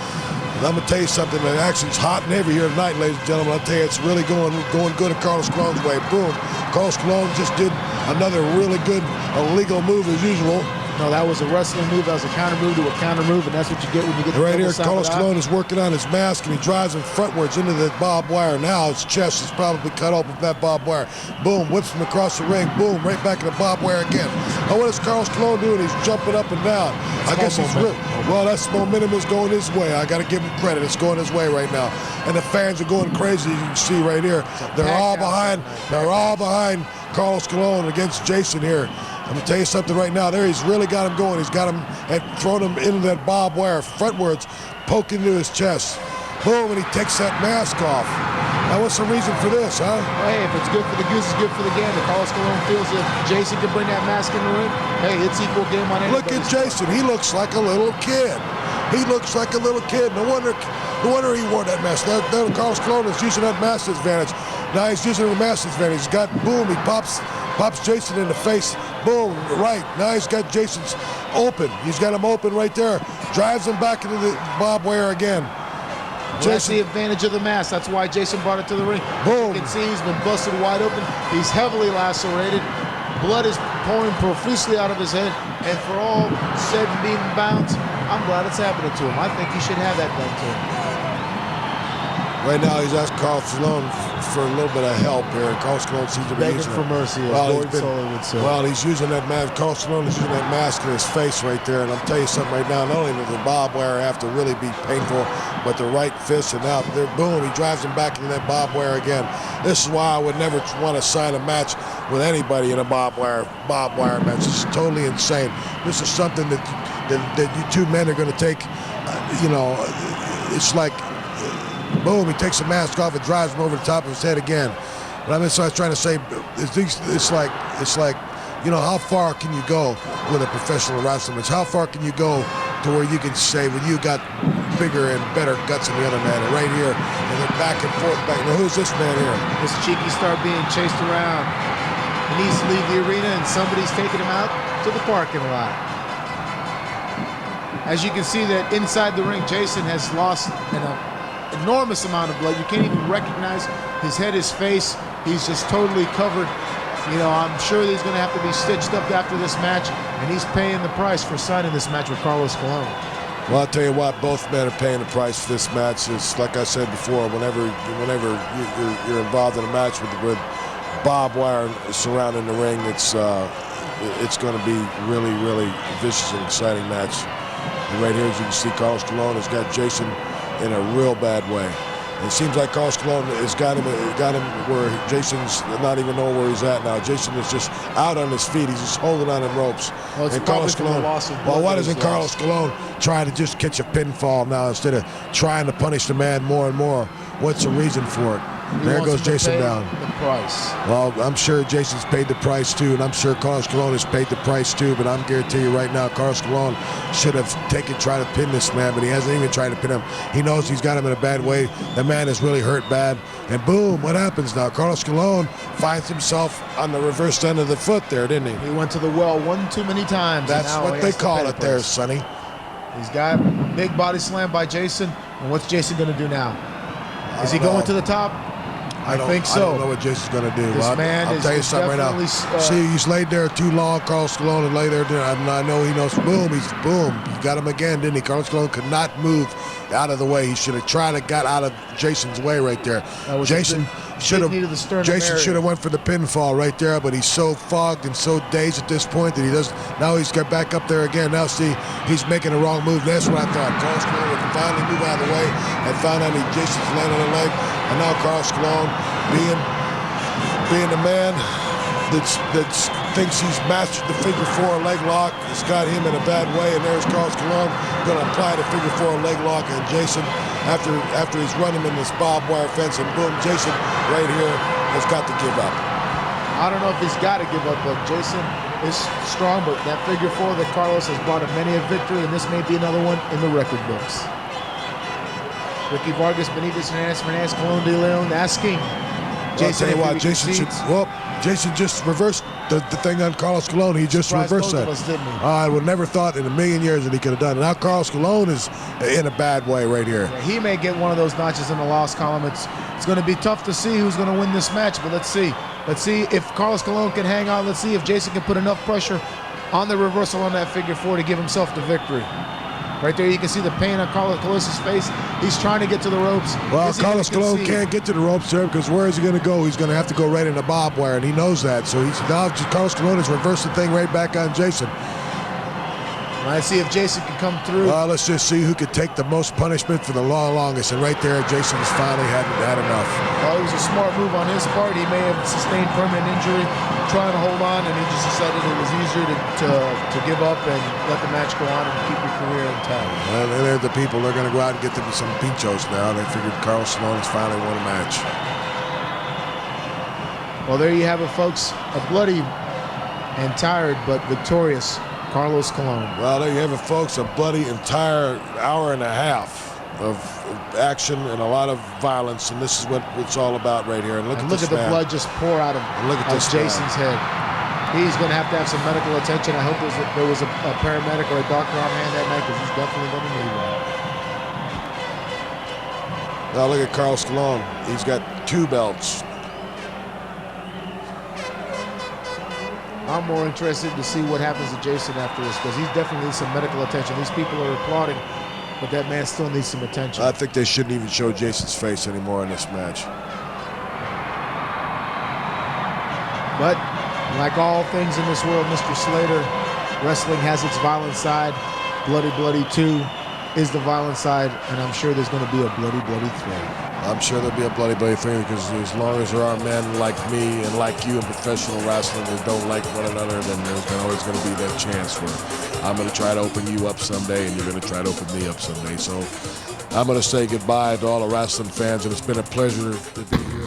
[SPEAKER 13] And I'm going to tell you something, the action's hot and heavy here tonight, ladies and gentlemen. I'll tell you, it's really going good at Carlos Colon's way. Boom. Carlos Colon just did another really good illegal move as usual.
[SPEAKER 12] No, that was a wrestling move. That was a counter move to a counter move, and that's what you get when you get the
[SPEAKER 13] right here, Carlos Colon is working on his mask, and he drives him frontwards into the barbed wire. Now his chest is probably cut open with that barbed wire. Boom, whips him across the ring. Boom, right back in the barbed wire again. Now what is Carlos Colon doing? He's jumping up and down. I guess he's well, that's momentum is going his way. I got to give him credit. It's going his way right now, and the fans are going crazy. You can see right here. They're all behind Carlos Colon against Jason here. I'm going to tell you something right now. There, he's really got him going. He's got him and thrown him into that barbed wire frontwards, poking into his chest. Boom, and he takes that mask off. Now, what's the reason for this, huh?
[SPEAKER 12] Hey, if it's good for the goose, it's good for the gander. Carlos Colon feels that Jason can bring that mask in the ring. Hey, it's equal game on anybody.
[SPEAKER 13] Look at Jason. He looks like a little kid. He looks like a little kid. No wonder he wore that mask. Now Carlos Colon is using that mask to his advantage. Now he's using the mask to his advantage. He's got, boom, he pops Jason in the face. Boom, right. Now he's got Jason's open. He's got him open right there. Drives him back into the barbed wire again.
[SPEAKER 12] Well, that's the advantage of the mask. That's why Jason brought it to the ring.
[SPEAKER 13] Boom.
[SPEAKER 12] You can see he's been busted wide open. He's heavily lacerated. Blood is pouring profusely out of his head. And for all said and being bounds, I'm glad it's happening to him. I think he should have that done to him.
[SPEAKER 13] Right now, he's asked Carl Stallone for a little bit of help here. Carl Stallone seems to be
[SPEAKER 12] begging
[SPEAKER 13] using
[SPEAKER 12] for
[SPEAKER 13] it.
[SPEAKER 12] mercy, as
[SPEAKER 13] Well,
[SPEAKER 12] Gordon Sullivan would say.
[SPEAKER 13] Well, he's using that mask. Carl Stallone is using that mask in his face right there. And I'll tell you something right now. Not only does the barbed wire have to really be painful, but the right fist, and now there, boom, he drives him back into that barbed wire again. This is why I would never want to sign a match with anybody in a barbed wire match. This is totally insane. This is something that you two men are going to take. You know, it's like. Boom, he takes the mask off and drives him over the top of his head again. But I mean, so I was trying to say, it's like, you know, how far can you go with a professional wrestling match? How far can you go to where you can say, when you got bigger and better guts than the other man? And right here, and then back and forth, back. Now, who's this man here?
[SPEAKER 12] This cheeky star being chased around. He needs to leave the arena, and somebody's taking him out to the parking lot. As you can see that inside the ring, Jason has lost an enormous amount of blood. You can't even recognize his head, his face. He's just totally covered. You know, I'm sure he's going to have to be stitched up after this match, and he's paying the price for signing this match with Carlos Colon.
[SPEAKER 13] Well, I'll tell you what, both men are paying the price for this match. It's like I said before, whenever you're involved in a match with barbed wire surrounding the ring, it's going to be really, really vicious and exciting match. And right here, as you can see, Carlos Colon has got Jason in a real bad way. It seems like Carlos Colon has got him where Jason's not even knowing where he's at now. Jason is just out on his feet. He's just holding on in ropes.
[SPEAKER 12] Well, it's
[SPEAKER 13] and Carlos Colon, well, why doesn't Carlos Colon try to just catch a pinfall now instead of trying to punish the man more and more? What's the reason for it? There goes Jason down.
[SPEAKER 12] The price.
[SPEAKER 13] Well, I'm sure Jason's paid the price too, and I'm sure Carlos Colon has paid the price too, but I'm guarantee you right now, Carlos Colon should have tried to pin this man, but he hasn't even tried to pin him. He knows he's got him in a bad way. The man is really hurt bad, and boom, what happens now? Carlos Colon finds himself on the reverse end of the foot there, didn't he?
[SPEAKER 12] He went to the well one too many times.
[SPEAKER 13] That's what they call it there, Sonny.
[SPEAKER 12] He's got a big body slam by Jason, and what's Jason going to do now? Is he going to the top? I think so.
[SPEAKER 13] I don't know what Jason's going to do.
[SPEAKER 12] This man
[SPEAKER 13] I'll tell you something right now. See, he's laid there too long. Carlos Colon has laid there. I know he knows. Boom, He got him again, didn't he? Carlos Colon could not move out of the way. He should have tried to got out of Jason's way right there. Jason should have went for the pinfall right there, but he's so fogged and so dazed at this point that he doesn't. Now he's got back up there again. Now see, he's making the wrong move. That's what I thought. Carlos Colon would finally move out of the way and found out that Jason's laying on the leg. And now Carlos Colon, being the man that thinks he's mastered the figure four leg lock, has got him in a bad way. And there's Carlos Colon going to apply the figure four leg lock. And Jason, after he's run him in this barbed wire fence, and boom, Jason right here has got to give up.
[SPEAKER 12] I don't know if he's got to give up, but Jason is strong. But that figure four that Carlos has brought him many a victory, and this may be another one in the record books. Ricky Vargas, Benitez, Fernandez, Colon de Leon asking Jason.
[SPEAKER 13] I'll tell you what, Jason just reversed the thing on Carlos Colon. He just reversed that. I would never thought in a million years that he could have done it. Now Carlos Colon is in a bad way right here.
[SPEAKER 12] Yeah, he may get one of those notches in the loss column. It's going to be tough to see who's going to win this match, but let's see. Let's see if Carlos Colon can hang on. Let's see if Jason can put enough pressure on the reversal on that figure four to give himself the victory. Right there, you can see the pain on Carlos Colon's face. He's trying to get to the ropes.
[SPEAKER 13] Well, Carlos Colon can't get to the ropes there because where is he going to go? He's going to have to go right into barbed wire, and he knows that. So now Carlos Colon has reversed the thing right back on Jason.
[SPEAKER 12] Let's see if Jason can come through.
[SPEAKER 13] Well, let's just see who could take the most punishment for the longest. And right there, Jason has finally had enough.
[SPEAKER 12] Well, it was a smart move on his part. He may have sustained permanent injury, trying to hold on, and he just decided it was easier to give up and let the match go on and keep your career intact.
[SPEAKER 13] Well, they're the people. They're going to go out and get them some pinchos now. They figured Carlos Colon has finally won a match.
[SPEAKER 12] Well, there you have it, folks. A bloody and tired but victorious Carlos Colon.
[SPEAKER 13] Well, there you have it, folks. A bloody entire hour and a half of action and a lot of violence, and this is what it's all about right here. And look at
[SPEAKER 12] the blood just pour out of Jason's head. He's going to have some medical attention. I hope there was a paramedic or a doctor on hand that night, because he's definitely going to need one.
[SPEAKER 13] Now look at Carl Stallone. He's got 2 belts.
[SPEAKER 12] I'm more interested to see what happens to Jason after this because he definitely needs some medical attention. These people are applauding, but that man still needs some attention.
[SPEAKER 13] I think they shouldn't even show Jason's face anymore in this match.
[SPEAKER 12] But like all things in this world, Mr. Slater, wrestling has its violent side. Bloody Bloody 2 is the violent side, and I'm sure there's going to be a Bloody Bloody 3.
[SPEAKER 13] I'm sure there'll be a Bloody Bloody 3 because as long as there are men like me and like you in professional wrestling that don't like one another, then there's always going to be that chance where I'm going to try to open you up someday and you're going to try to open me up someday. So I'm going to say goodbye to all the wrestling fans, and it's been a pleasure to be here.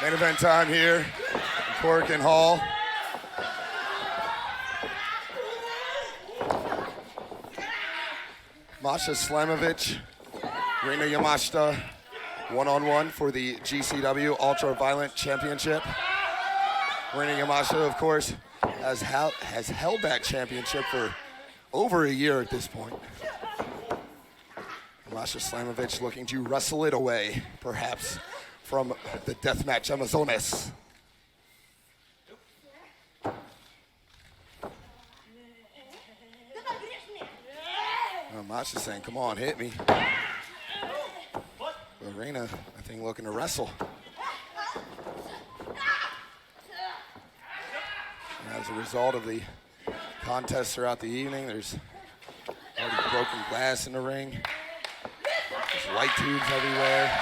[SPEAKER 14] Main event time here in Corkin Hall. Masha Slamovich, Rina Yamashita, one-on-one for the GCW Ultra Violent Championship. Rina Yamashita, of course, has held that championship for over a year at this point. Masha Slamovich looking to wrestle it away, perhaps, from the deathmatch Amazonas. Masha's saying, come on, hit me. But Rina, I think, looking to wrestle. And as a result of the contests throughout the evening. There's already broken glass in the ring. There's light tubes everywhere.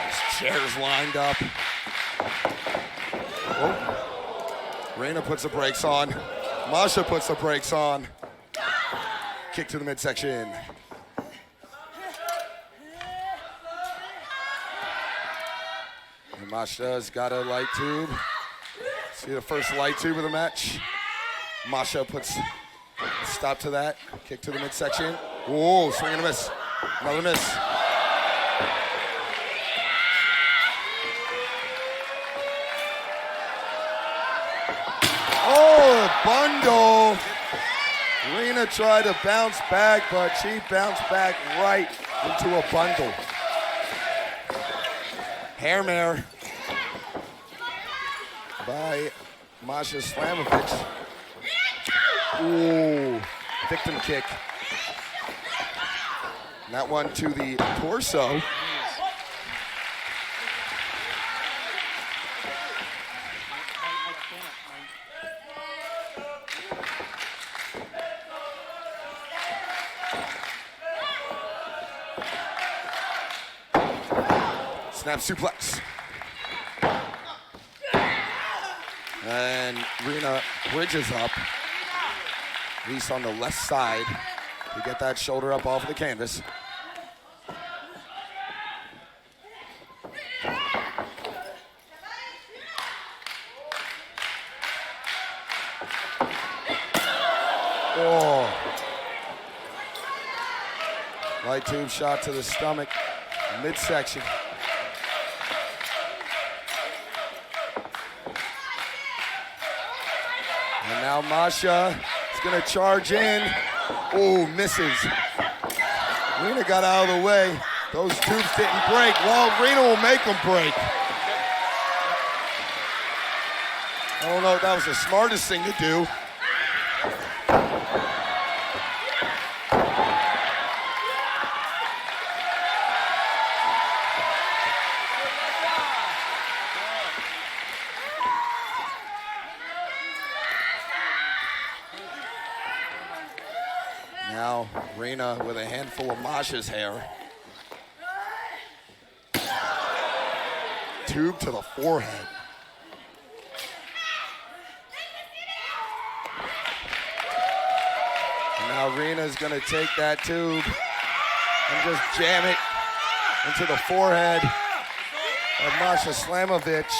[SPEAKER 14] There's chairs lined up. Oh. Reina puts the brakes on. Masha puts the brakes on. Kick to the midsection. And Masha's got a light tube. See the first light tube of the match. Masha puts a stop to that. Kick to the midsection. Whoa, swing and a miss. Another miss. Oh, bundle. Reina tried to bounce back, but she bounced back right into a bundle. Hair mare by Masha Slamovich. Ooh, victim kick. And that one to the torso. Snap suplex. And Reina bridges up, at least on the left side, to get that shoulder up off of the canvas. Oh. Light tube shot to the stomach, midsection. And now Masha is going to charge in. Oh, misses. Reina got out of the way. Those tubes didn't break. Well, Reina will make them break. I don't know if that was the smartest thing to do. Now, Reina with a handful of Masha's hair. Tube to the forehead. And now Reina's gonna take that tube and just jam it into the forehead of Masha Slamovich.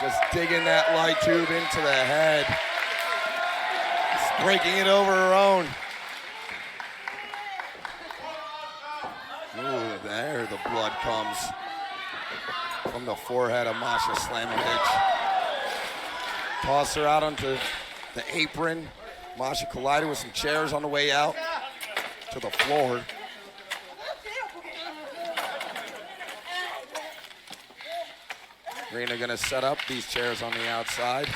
[SPEAKER 14] Just digging that light tube into the head. Just breaking it over her own. Ooh, there the blood comes from the forehead of Masha Slamovich. Toss her out onto the apron. Masha collided with some chairs on the way out to the floor. Reina gonna set up these chairs on the outside.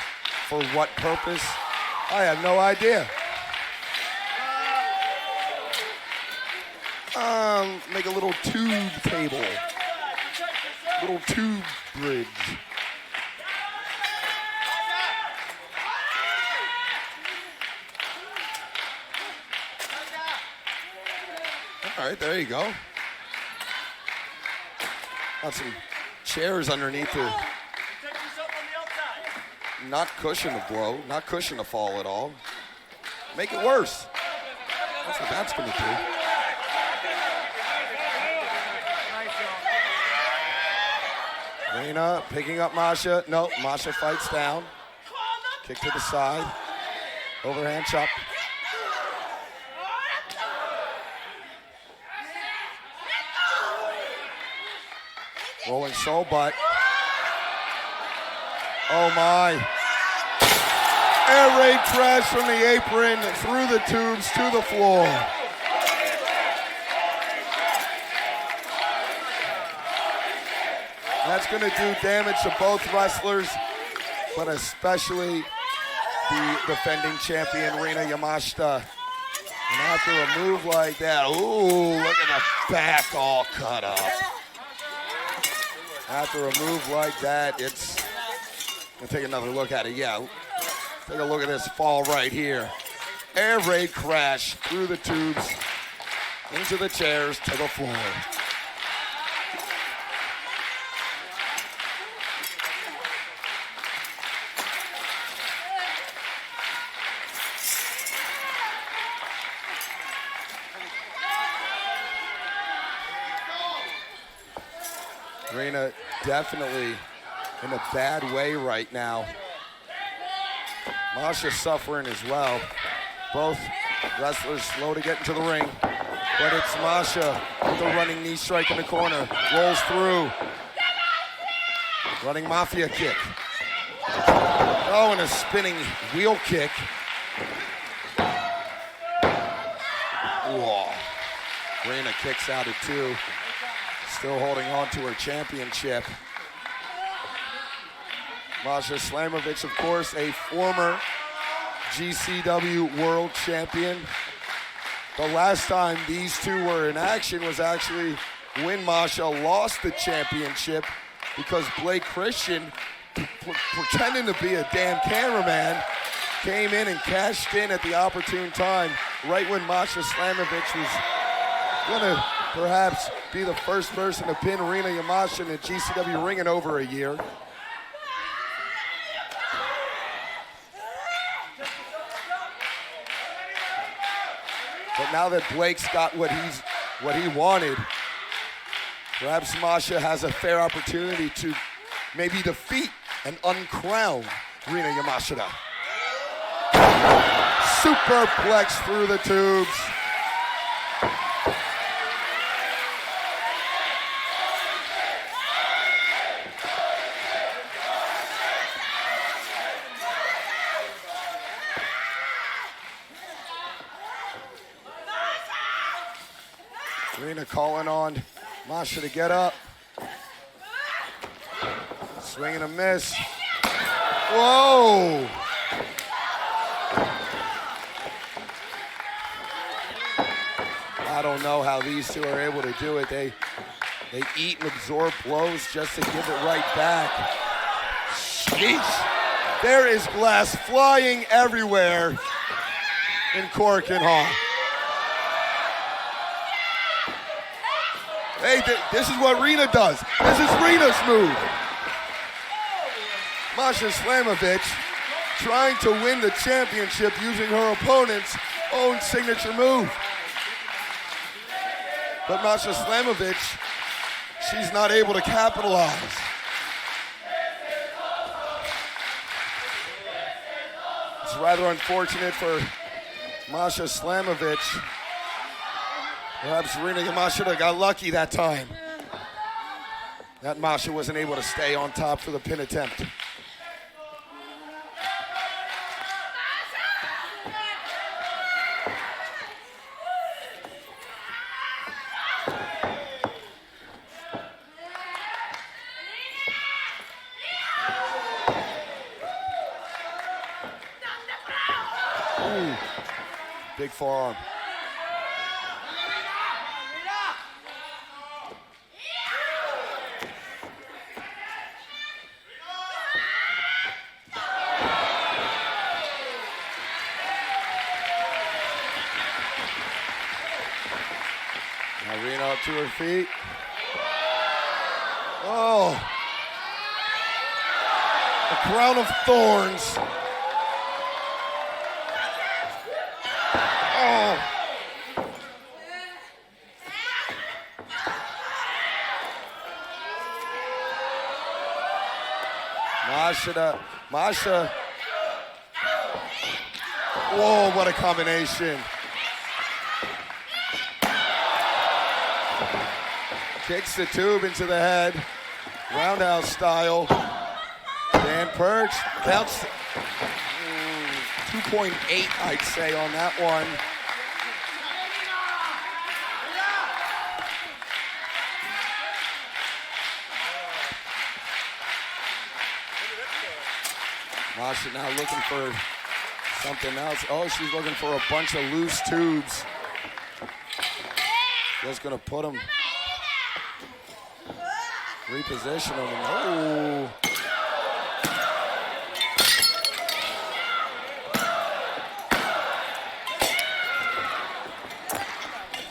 [SPEAKER 14] For what purpose? I have no idea. Make a little tube table. Little tube bridge. All right, there you go. Got some chairs underneath to not cushion the blow, not cushion the fall at all. Make it worse. That's what that's gonna do. Reina picking up Masha. No, Masha fights down. Kick to the side. Overhand chop. Rolling soul butt. Oh my. Air raid crash from the apron through the tubes to the floor. That's going to do damage to both wrestlers. but especially the defending champion, Rina Yamashita. And after a move like that, ooh, look at the back all cut up. After a move like that, it's, let's take another look at it, yeah. Take a look at this fall right here. Air raid crash through the tubes, into the chairs, to the floor. Rina definitely in a bad way right now. Masha's suffering as well. Both wrestlers slow to get into the ring, but it's Masha with the running knee strike in the corner. Rolls through. Running mafia kick. Oh, and a spinning wheel kick. Whoa. Rina kicks out at 2. Still holding on to her championship. Masha Slamovich, of course, a former GCW World Champion. The last time these two were in action was actually when Masha lost the championship because Blake Christian, pretending to be a damn cameraman, came in and cashed in at the opportune time, right when Masha Slamovich was gonna perhaps be the first person to pin Rina Yamashita in the GCW ring in over a year. But now that Blake's got what he wanted, perhaps Masha has a fair opportunity to maybe defeat and uncrown Rina Yamashita. Superplex through the tubes. Rina calling on Masha to get up. Swing and a miss. Whoa! I don't know how these two are able to do it. They eat and absorb blows just to give it right back. Sheesh! There is glass flying everywhere in Corkin Hall. Hey, this is what Rina does. This is Rina's move. Masha Slamovich trying to win the championship using her opponent's own signature move. But Masha Slamovich, she's not able to capitalize. It's rather unfortunate for Masha Slamovich. Perhaps Rina Yamashita got lucky that time. That Masha wasn't able to stay on top for the pin attempt. Ooh, big forearm. Rina up to her feet. Oh. A crown of thorns. Oh. Masha. Whoa, what a combination. Kicks the tube into the head, roundhouse style. Dan Perch, bounce 2.8, I'd say, on that one. Masha now looking for something else. Oh, she's looking for a bunch of loose tubes. Just gonna put them, reposition them. Oh.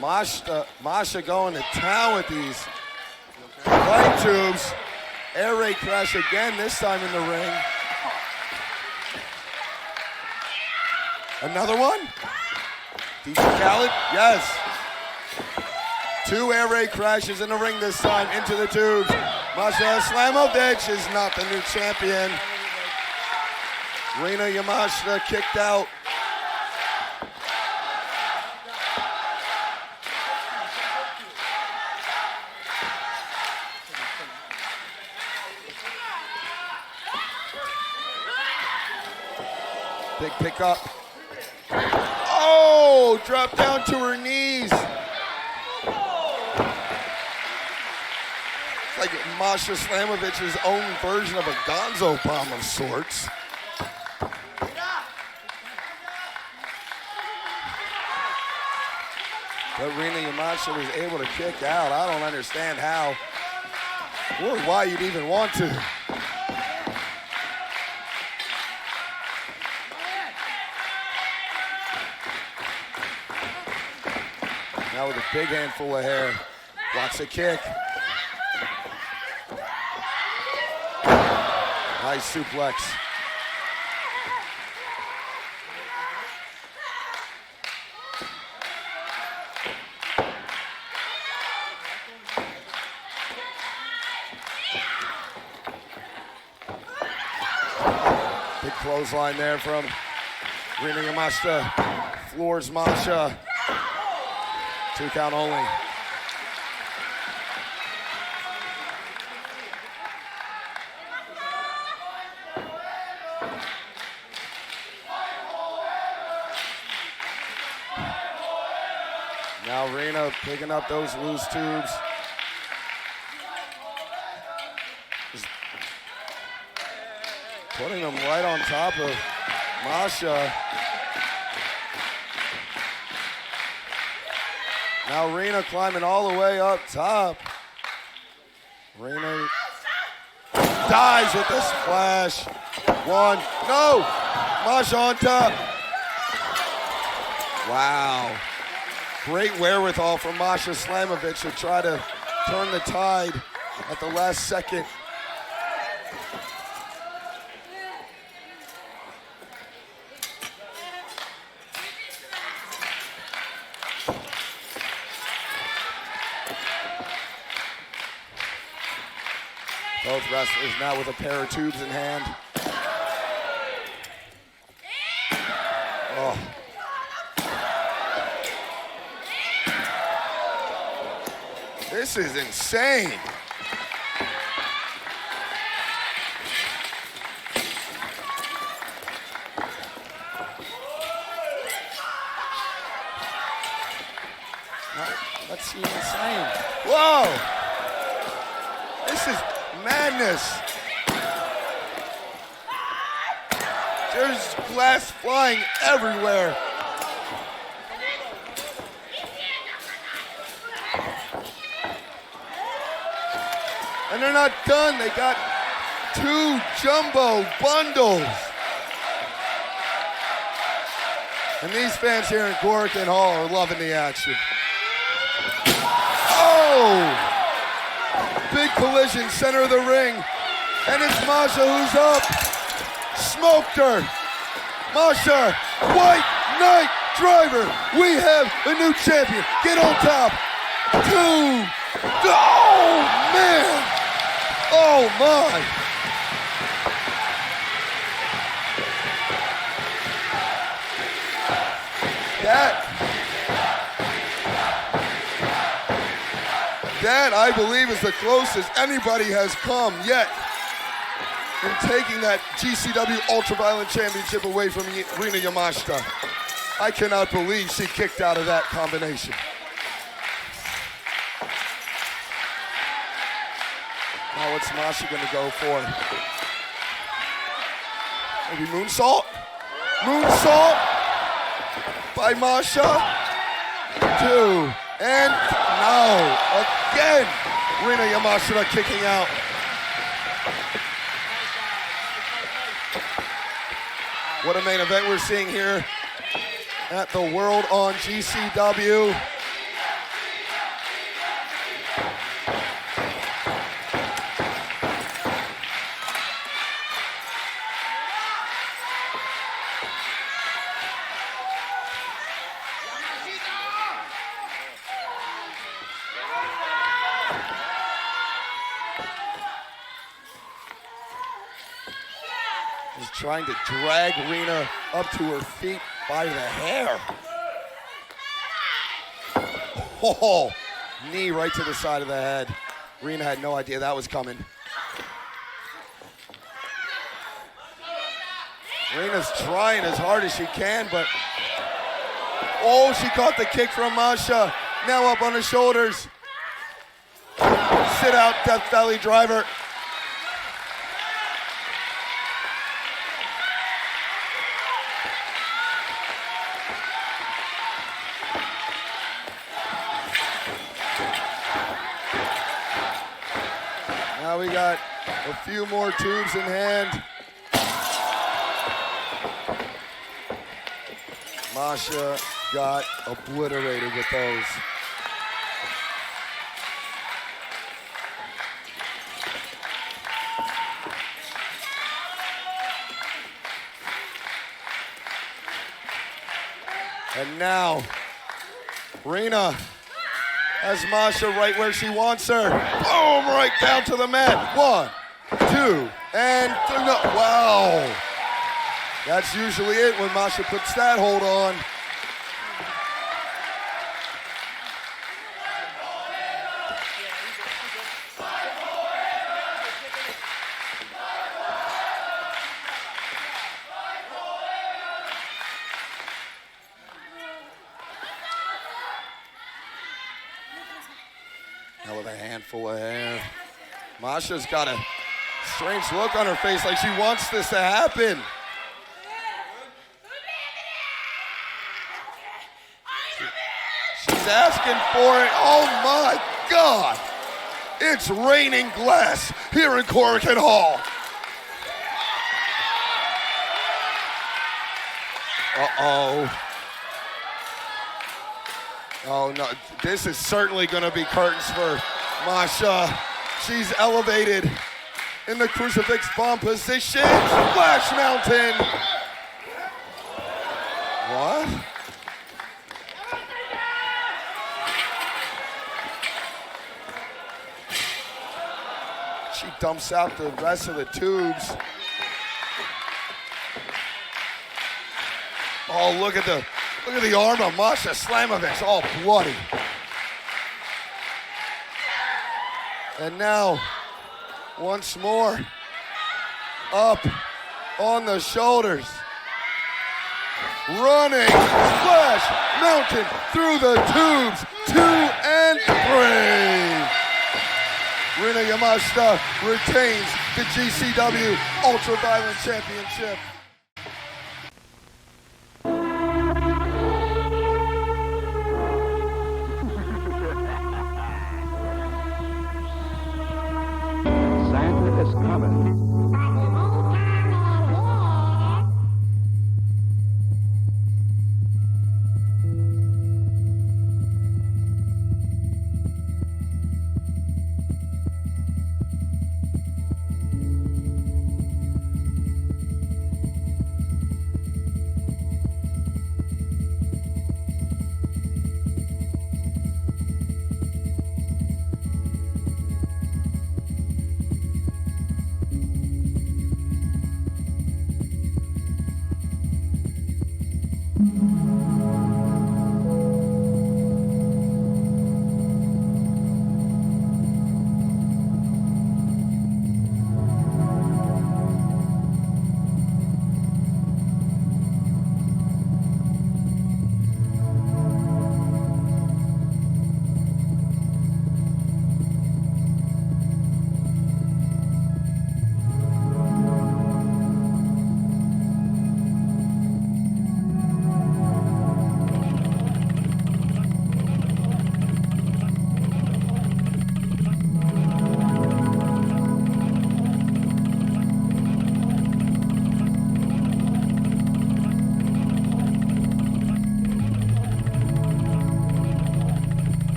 [SPEAKER 14] Masha going to town with these light tubes. Air raid crash again, this time in the ring. Another one? DJ Khaled? Yes. 2 air raid crashes in the ring this time into the tubes. Masha Slamovich is not the new champion. Rina Yamashita kicked out. Big pickup. Oh, drop down to her knees. It's like Masha Slamovich's own version of a gonzo bomb of sorts. But Rina Yamashita was able to kick out. I don't understand how or why you'd even want to. Now with a big handful of hair. Blocks a kick. Nice suplex. Big clothesline there from Rina Yamashita. Floors Masha. 2 count only. Now Rina picking up those loose tubes. Just putting them right on top of Masha. Now Rina climbing all the way up top. Rina dies with the splash. 1, no! Masha on top. Wow. Great wherewithal from Masha Slamovich to try to turn the tide at the last second. Both wrestlers now with a pair of tubes in hand. Oh. This is insane. That's insane. Whoa! This is madness. There's glass flying everywhere. And they're not done. They got 2 jumbo bundles. And these fans here in Gorkin Hall are loving the action. Oh! Big collision, center of the ring. And it's Masha who's up. Smoked her. Masha, White Knight Driver. We have a new champion. Get on top. 2. Oh, man. Oh, my. That, I believe, is the closest anybody has come yet in taking that GCW Ultraviolent Championship away from Rina Yamashita. I cannot believe she kicked out of that combination. Now what's Masha gonna go for? Maybe moonsault. Moonsault by Masha. 2. And no. Again. Rina Yamashita kicking out. What a main event we're seeing here at the World on GCW. Just trying to drag Rina up to her feet by the hair. Oh, knee right to the side of the head. Rina had no idea that was coming. Rina's trying as hard as she can, but oh, she caught the kick from Masha. Now up on the shoulders. Sit out, Death Valley driver. Now we got a few more tubes in hand. Masha got obliterated with those. And now, Rina has Masha right where she wants her. Boom, right down to the mat. 1, 2, and 3. No. Wow. That's usually it when Masha puts that hold on. Now with a handful of hair. Masha's got a strange look on her face like she wants this to happen. She's asking for it. Oh my God. It's raining glass here in Corrigan Hall. Uh-oh. Oh no, this is certainly gonna be curtains for Masha. She's elevated in the crucifix bomb position. Splash Mountain. What? She dumps out the rest of the tubes. Oh, look at the arm of Masha Slamovich, all bloody. And now, once more, up on the shoulders. Running, Splash Mountain through the tubes, 2 and 3. Rina Yamashita retains the GCW Ultra-Violent Championship.
[SPEAKER 15] Santa is coming.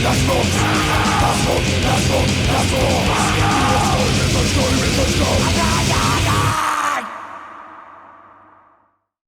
[SPEAKER 8] Let's go.